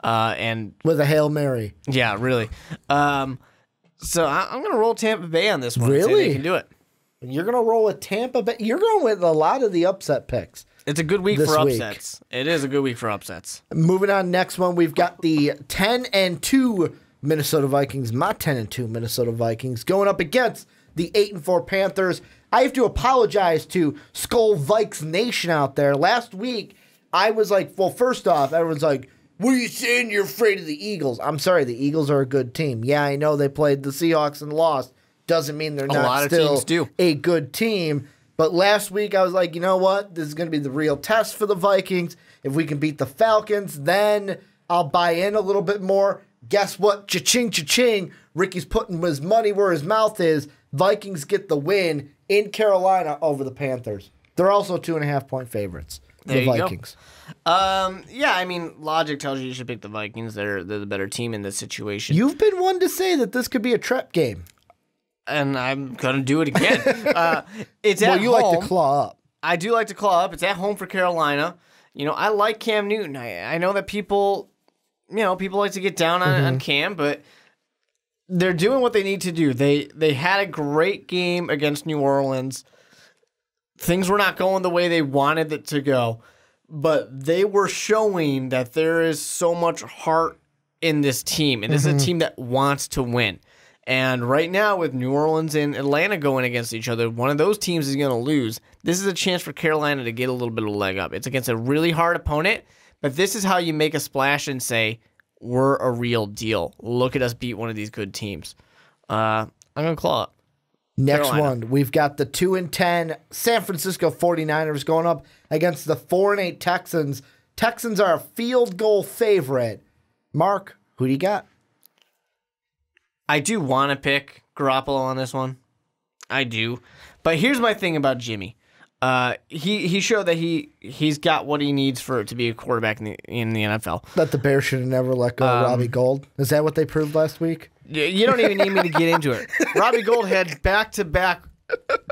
And with a Hail Mary. Yeah, really. So I'm going to roll Tampa Bay on this one. Really? They can do it. You're going to roll with Tampa Bay? You're going with a lot of the upset picks. It's a good week for upsets. It is a good week for upsets. Moving on, next one, we've got the 10-2 Minnesota Vikings, my 10-2 Minnesota Vikings, going up against the 8-4 Panthers. I have to apologize to Skull Vikes Nation out there. Last week, I was like, well, first off, everyone's like, what are you saying you're afraid of the Eagles? I'm sorry, the Eagles are a good team. Yeah, I know they played the Seahawks and lost. Doesn't mean they're not still a good team. But last week, I was like, you know what? This is going to be the real test for the Vikings. If we can beat the Falcons, then I'll buy in a little bit more. Guess what? Cha-ching, cha-ching. Ricky's putting his money where his mouth is. Vikings get the win in Carolina over the Panthers. They're also 2.5-point favorites. The Vikings. Yeah, I mean, logic tells you should pick the Vikings. They're the better team in this situation. You've been one to say that this could be a trap game. And I'm going to do it again. It's at home. Well, you like to claw up. I do like to claw up. It's at home for Carolina. You know, I like Cam Newton. I know that people like to get down on Cam, but they're doing what they need to do. They had a great game against New Orleans. Things were not going the way they wanted it to go, but they were showing that there is so much heart in this team, and this is a team that wants to win. And right now, with New Orleans and Atlanta going against each other, one of those teams is going to lose. This is a chance for Carolina to get a little bit of a leg up. It's against a really hard opponent, but this is how you make a splash and say, we're a real deal. Look at us beat one of these good teams. I'm going to claw up. Next Carolina. one, we've got the 2-10 San Francisco 49ers going up against the 4-8 Texans. Texans are a field goal favorite. Mark, who do you got? I do want to pick Garoppolo on this one. I do. But here's my thing about Jimmy. He showed that he's got what he needs to be a quarterback in the NFL. That the Bears should have never let go of Robbie Gould. Is that what they proved last week? You don't even need me to get into it. Robbie Gould had back-to-back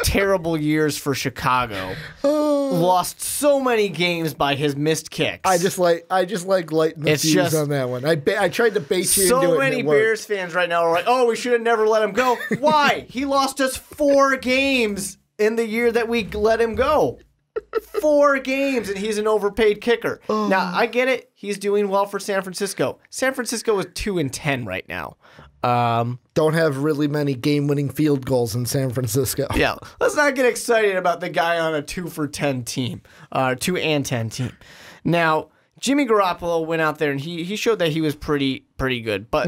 terrible years for Chicago. Lost so many games by his missed kicks. I just like lighting the fuse on that one. I tried to bait you into it. So many Bears fans right now are like, "Oh, we should have never let him go." Why? He lost us 4 games in the year that we let him go. 4 games, and he's an overpaid kicker. Now, I get it. He's doing well for San Francisco. San Francisco is 2-10 right now. Don't have really many game-winning field goals in San Francisco. Yeah, let's not get excited about the guy on a 2-for-10 team, 2-and-10 team. Now, Jimmy Garoppolo went out there and he showed that he was pretty good. But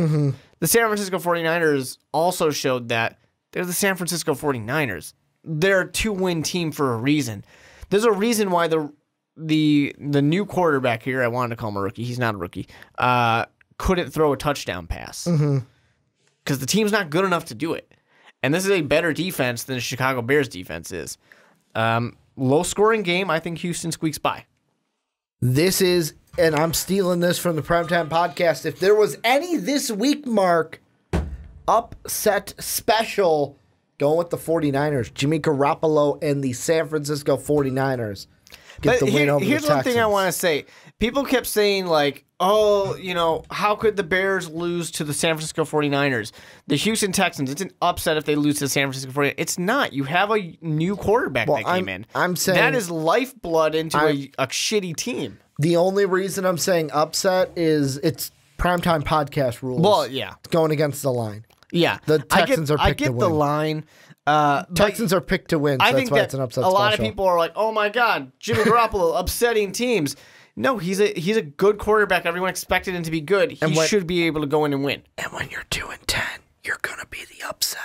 the San Francisco 49ers also showed that they're the San Francisco 49ers. They're a 2-win team for a reason. There's a reason why the new quarterback here, I wanted to call him a rookie. He's not a rookie. Couldn't throw a touchdown pass. Because the team's not good enough to do it. And this is a better defense than the Chicago Bears defense is. Low-scoring game, I think Houston squeaks by. This is, and I'm stealing this from the Primetime Podcast, if there was any this week, Mark, upset special, going with the 49ers. Jimmy Garoppolo and the San Francisco 49ers get the win over the Texans. Here's one thing I want to say. People kept saying, like, oh, how could the Bears lose to the San Francisco 49ers? The Houston Texans, it's an upset if they lose to the San Francisco 49ers. It's not. You have a new quarterback that came in. I'm saying that is lifeblood into a shitty team. The only reason I'm saying upset is it's Primetime Podcast rules. Well, yeah. It's going against the line. Yeah. The Texans are picked to win. I get the line. Texans are picked to win, so that's why it's an upset a lot special. of people are like, oh my God, Jimmy Garoppolo upsetting teams. No, he's a good quarterback. Everyone expected him to be good. He should be able to go in and win. And when you're 2-10, you're gonna be the upset.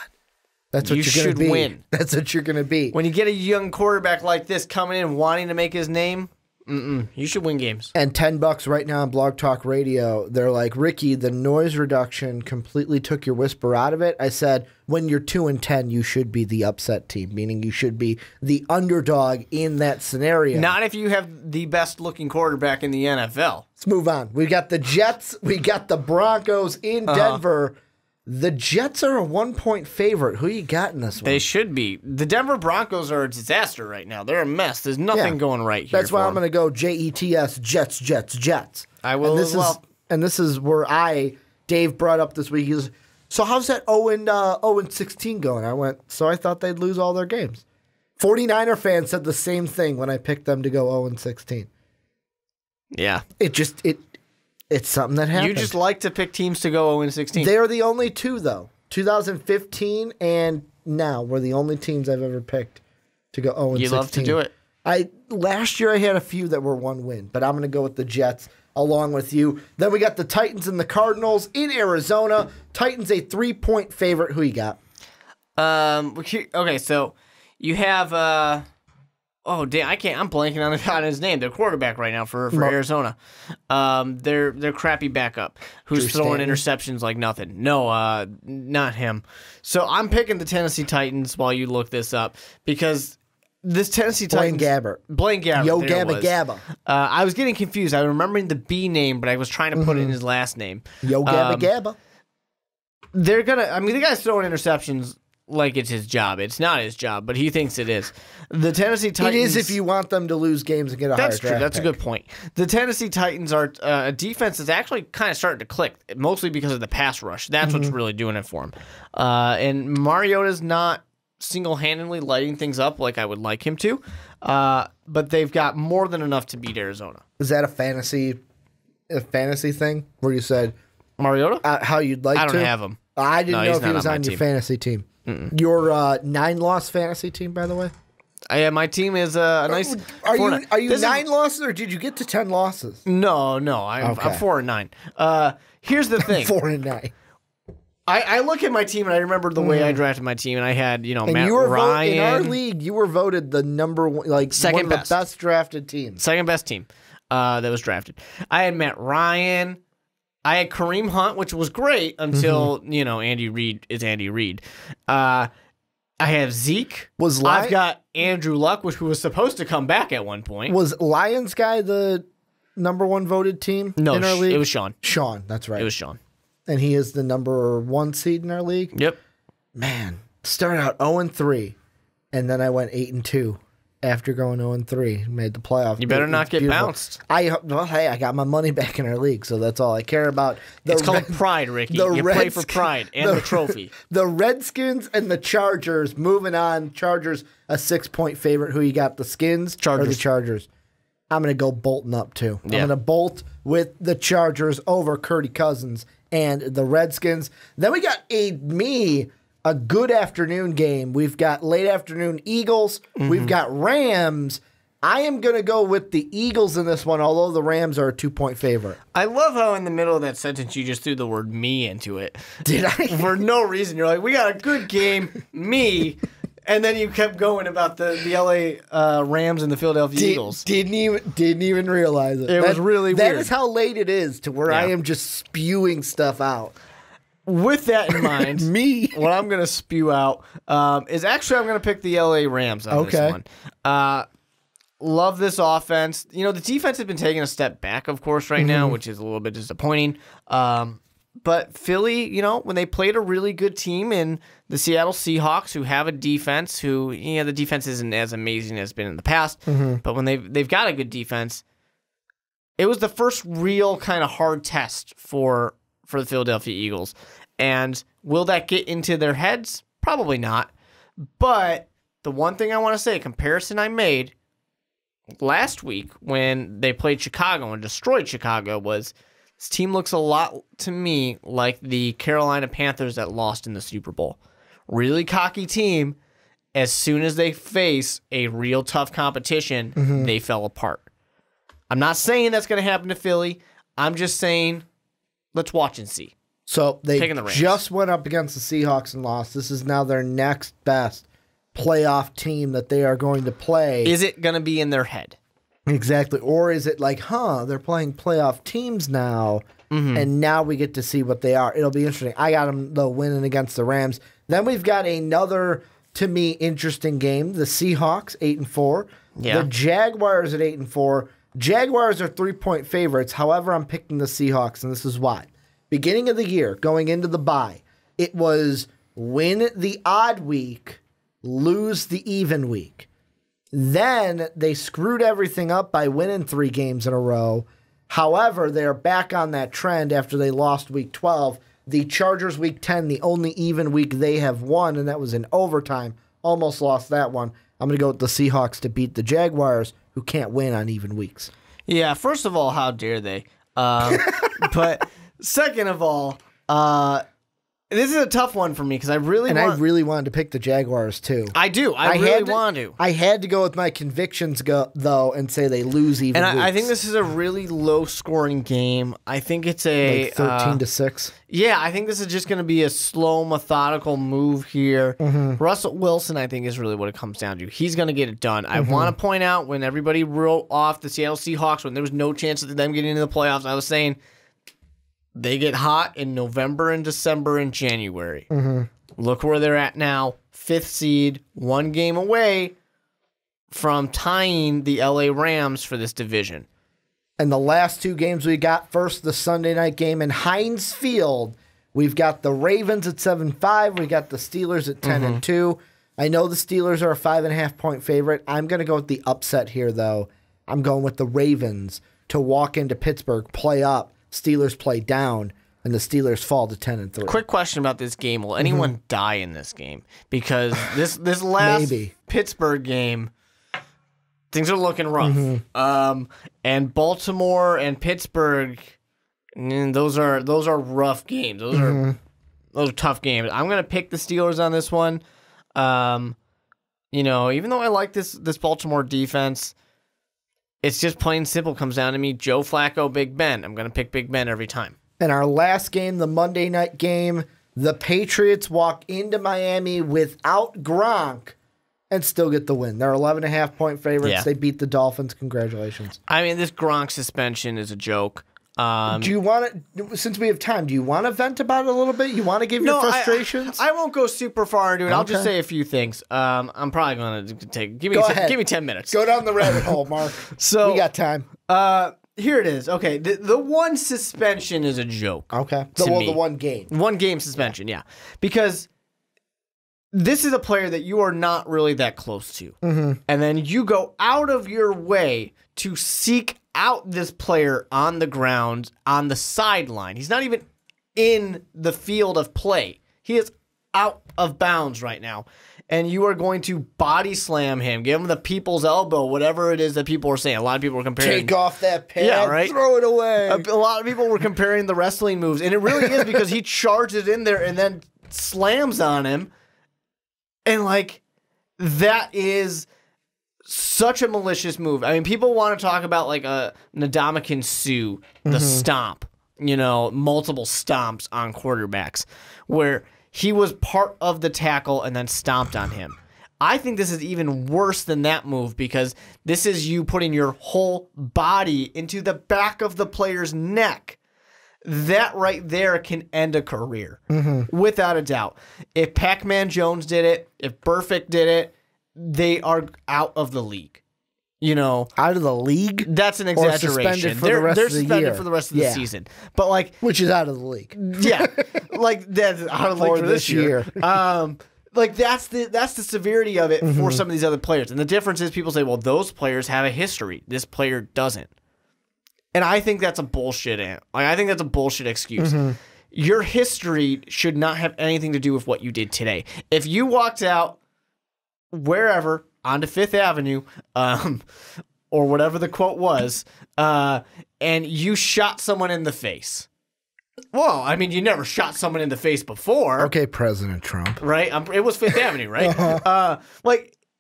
That's what you you're gonna should be. win. That's what you're gonna be. When you get a young quarterback like this coming in wanting to make his name, you should win games. And $10 right now on Blog Talk Radio. They're like, Ricky, the noise reduction completely took your whisper out of it. I said, when you're 2-10, you should be the upset team, meaning you should be the underdog in that scenario. Not if you have the best looking quarterback in the NFL. Let's move on. We got the Jets. We got the Broncos in Denver. The Jets are a 1-point favorite. Who you got in this one? They should be. The Denver Broncos are a disaster right now. They're a mess. There's nothing going right here. That's why I'm going to go Jets, Jets, Jets. I will as well. And this is where Dave brought up this week. He was, so how's that 0-16 going? I went, so I thought they'd lose all their games. 49er fans said the same thing when I picked them to go 0-16. Yeah. It's something that happened. You just like to pick teams to go 0-16. They're the only two, though. 2015 and now were the only teams I've ever picked to go 0-16. You love to do it. Last year I had a few that were 1 win, but I'm going to go with the Jets along with you. Then we got the Titans and the Cardinals in Arizona. Titans a 3-point favorite. Who you got? Okay, so you have I'm blanking on his name. Their quarterback right now for Arizona. Their crappy backup who's throwing interceptions like nothing. No, not him. So I'm picking the Tennessee Titans while you look this up because this Tennessee Titans. Blaine Gabbert. Yo, Gabba. I was getting confused. I was remembering the B name, but I was trying to put in his last name. Yo, Gabba. They're gonna. The guy's throwing interceptions like it's his job. It's not his job, but he thinks it is. The Tennessee Titans. It is if you want them to lose games and get a higher draft pick. That's true. That's a good point. The Tennessee Titans are a defense that's actually kind of starting to click, mostly because of the pass rush. That's what's really doing it for them. And Mariota's not single-handedly lighting things up like I would like him to, but they've got more than enough to beat Arizona. Is that a fantasy thing where you said Mariota? How you'd like to? I don't have him. I didn't know if he was on your fantasy team. Your 9-loss fantasy team, by the way? My team is a nice. Are you 9 losses or did you get to 10 losses? No. I'm 4-9. Here's the thing. 4-9. I look at my team and I remember the way I drafted my team, and I had and Matt you were Ryan in our league. You were voted the number one, one of the best drafted teams. Second best team that was drafted. I had Matt Ryan. I had Kareem Hunt, which was great until Andy Reid is Andy Reid. I have Zeke. I've got Andrew Luck, who was supposed to come back at one point. Was Lions guy the number one voted team in our league? It was Sean. Sean, that's right. It was Sean. And he is the number one seed in our league? Yep. Man, started out 0-3, and then I went 8-2 after going 0-3. Made the playoff. You better not get bounced. Hey, I got my money back in our league, so that's all I care about. It's called pride, Ricky. You play for pride and the trophy. The Redskins and the Chargers, moving on. Chargers, a 6-point favorite. Who you got, the Skins or the Chargers? I'm going to go bolting up, too. I'm going to bolt with the Chargers over Curdy Cousins and the Redskins. Then we got a good afternoon game. We've got late afternoon Eagles. We've got Rams. I am going to go with the Eagles in this one, although the Rams are a 2-point favorite. I love how in the middle of that sentence you just threw the word me into it. Did I? For no reason. You're like, we got a good game, me. And then you kept going about the LA Rams and the Philadelphia Eagles. Didn't even realize it. It was really weird. That is how late it is to where I am just spewing stuff out. With that in mind, what I'm going to spew out is actually I'm going to pick the LA Rams on this one. Love this offense. The defense has been taking a step back, of course, right now, which is a little bit disappointing. But Philly, when they played a really good team in the Seattle Seahawks, who have a defense, the defense isn't as amazing as it's been in the past, but when they've got a good defense, it was the first real kind of hard test for the Philadelphia Eagles. And will that get into their heads? Probably not. But the one thing I want to say, a comparison I made last week when they played Chicago and destroyed Chicago was, this team looks a lot to me like the Carolina Panthers that lost in the Super Bowl. Really cocky team. As soon as they face a real tough competition, they fell apart. I'm not saying that's going to happen to Philly. I'm just saying, let's watch and see. So they just went up against the Seahawks and lost. This is now their next best playoff team that they are going to play. Is it going to be in their head? Exactly. Or is it like, they're playing playoff teams now, and now we get to see what they are. It'll be interesting. I got them, though, winning against the Rams. Then we've got another, to me, interesting game. The Seahawks, 8-4. Yeah. The Jaguars at 8-4. Jaguars are 3-point favorites. However, I'm picking the Seahawks, and this is why. Beginning of the year, going into the bye, it was win the odd week, lose the even week. Then they screwed everything up by winning 3 games in a row. However, they're back on that trend after they lost week 12. The Chargers week 10, the only even week they have won, and that was in overtime. Almost lost that one. I'm going to go with the Seahawks to beat the Jaguars, who can't win on even weeks. Yeah, first of all, how dare they? But second of all, this is a tough one for me because I really wanted to pick the Jaguars too. I do. I really want to. I had to go with my convictions though and say they lose even weeks. I think this is a really low scoring game. I think it's a 13-6. Yeah, I think this is just going to be a slow, methodical move here. Russell Wilson, I think, is really what it comes down to. He's going to get it done. I want to point out when everybody wrote off the Seattle Seahawks when there was no chance of them getting into the playoffs, I was saying, they get hot in November and December and January. Look where they're at now. 5th seed, 1 game away from tying the LA Rams for this division. And the last 2 games we got, first the Sunday night game in Heinz Field. We've got the Ravens at 7-5. We got the Steelers at 10-2. I know the Steelers are a 5.5-point favorite. I'm going to go with the upset here, though. I'm going with the Ravens to walk into Pittsburgh, play up. Steelers play down, and the Steelers fall to 10-3. Quick question about this game: will anyone die in this game? Because this last Pittsburgh game, things are looking rough. And Baltimore and Pittsburgh, those are rough games. Those are tough games. I'm gonna pick the Steelers on this one. Even though I like this Baltimore defense. It's just plain simple comes down to me, Joe Flacco, Big Ben. I'm going to pick Big Ben every time. And our last game, the Monday night game, The Patriots walk into Miami without Gronk and still get the win. They're 11.5-point favorites. Yeah. They beat the Dolphins. Congratulations. I mean, this Gronk suspension is a joke. Do you want to, since we have time, do you want to vent about it a little bit? You want to give your frustrations? I won't go super far into it. Okay. I'll just say a few things. I'm probably going to give me 10 minutes. Go down the rabbit hole, Mark. So we got time. Here it is. Okay, the one suspension is a joke. Okay. To me. The one game. One game suspension, yeah. Because this is a player that you are not really that close to. And then you go out of your way to seek out this player on the ground, on the sideline. He's not even in the field of play. He is out of bounds right now. And you are going to body slam him, give him the people's elbow, whatever it is that people are saying. A lot of people are comparing. Take off that pad, throw it away. A lot of people were comparing the wrestling moves. And it really is because he charges in there and then slams on him. And, like, that is such a malicious move. I mean, people want to talk about, like, a Ndamukong Suh, the stomp, multiple stomps on quarterbacks, where he was part of the tackle and then stomped on him. I think this is even worse than that move because this is you putting your whole body into the back of the player's neck. That right there can end a career, without a doubt. If Pac-Man Jones did it, if Burfict did it, they are out of the league. Out of the league? That's an exaggeration. They're suspended for the rest of the season. But which is out of the league. Yeah. That's out of the league for this year. That's the severity of it for some of these other players. And the difference is people say, well, those players have a history. This player doesn't. And I think that's a bullshit. I think that's a bullshit excuse. Your history should not have anything to do with what you did today. If you walked out wherever onto Fifth Avenue, or whatever the quote was, and you shot someone in the face. Well, I mean, you never shot someone in the face before. Okay, President Trump. Right? It was Fifth Avenue, right?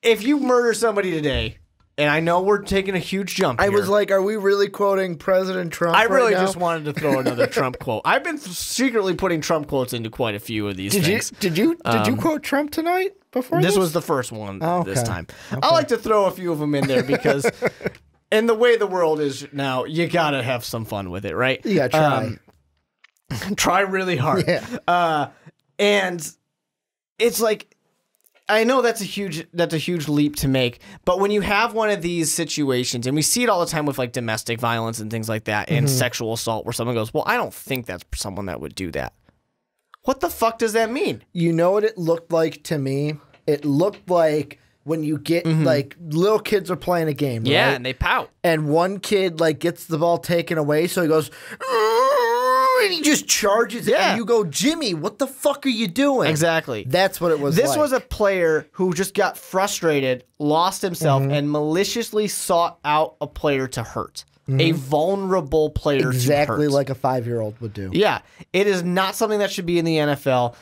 If you murder somebody today, and I know we're taking a huge jump here. I was like, are we really quoting President Trump I really right now? just wanted to throw another Trump quote. I've been secretly putting Trump quotes into quite a few of these things. Did you quote Trump tonight before this? This was the first one this time. Okay. I like to throw a few of them in there because in the way the world is now, you got to have some fun with it, right? Yeah, try. Try really hard. Yeah. And it's like, I know that's a huge leap to make, but when you have one of these situations, and we see it all the time with like domestic violence and things like that, and sexual assault, where someone goes, well, I don't think that's someone that would do that. What the fuck does that mean? You know what it looked like to me? It looked like when you get like little kids are playing a game, yeah, right? And they pout. And one kid like gets the ball taken away, so he goes, and he just charges it, and you go, Jimmy, what the fuck are you doing? Exactly. That's what it was This like. was a player who just got frustrated, lost himself, and maliciously sought out a player to hurt. A vulnerable player to hurt. Exactly like a 5-year-old would do. Yeah. It is not something that should be in the NFL.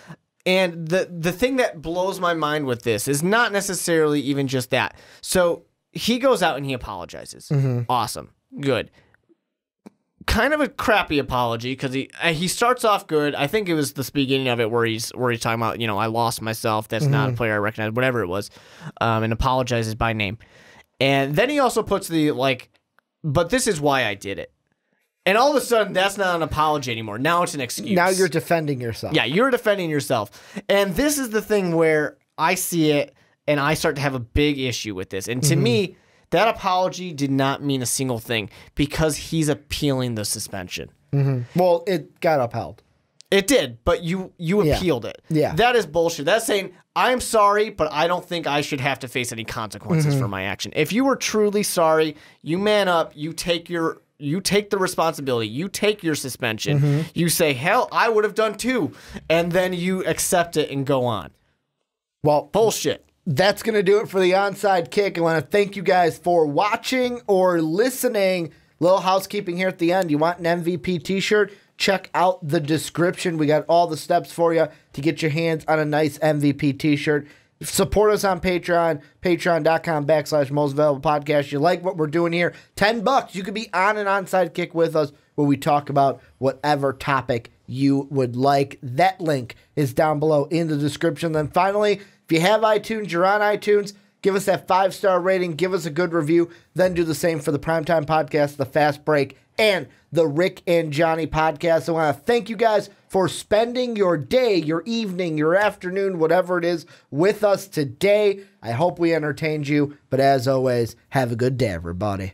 And the thing that blows my mind with this is not necessarily even just that. So he goes out and he apologizes. Awesome. Good. Kind of a crappy apology because he starts off good. I think it was the beginning of it where he's talking about, I lost myself. That's not a player I recognize, whatever it was, and apologizes by name. And then he also puts but this is why I did it. And all of a sudden, that's not an apology anymore. Now it's an excuse. Now you're defending yourself. Yeah, you're defending yourself. And this is the thing where I see it and I start to have a big issue with this. And to me, that apology did not mean a single thing because he's appealing the suspension. Well, it got upheld. It did, but you appealed it. Yeah. That is bullshit. That's saying, I'm sorry, but I don't think I should have to face any consequences for my action. If you were truly sorry, you man up, you take the responsibility, you take your suspension, you say, hell, I would have done too, and then you accept it and go on. Well, bullshit. That's going to do it for the Onside Kick. I want to thank you guys for watching or listening. Little housekeeping here at the end. You want an MVP t-shirt? Check out the description. We got all the steps for you to get your hands on a nice MVP t-shirt. Support us on Patreon, patreon.com/most valuable podcast. You like what we're doing here? $10. You could be on an Onside Kick with us where we talk about whatever topic you would like. That link is down below in the description. Then finally, if you have iTunes, you're on iTunes, give us that 5-star rating, give us a good review, then do the same for the Primetime Podcast, the Fast Break, and the Rick and Johnny Podcast. I want to thank you guys for spending your day, your evening, your afternoon, whatever it is, with us today. I hope we entertained you, but as always, have a good day, everybody.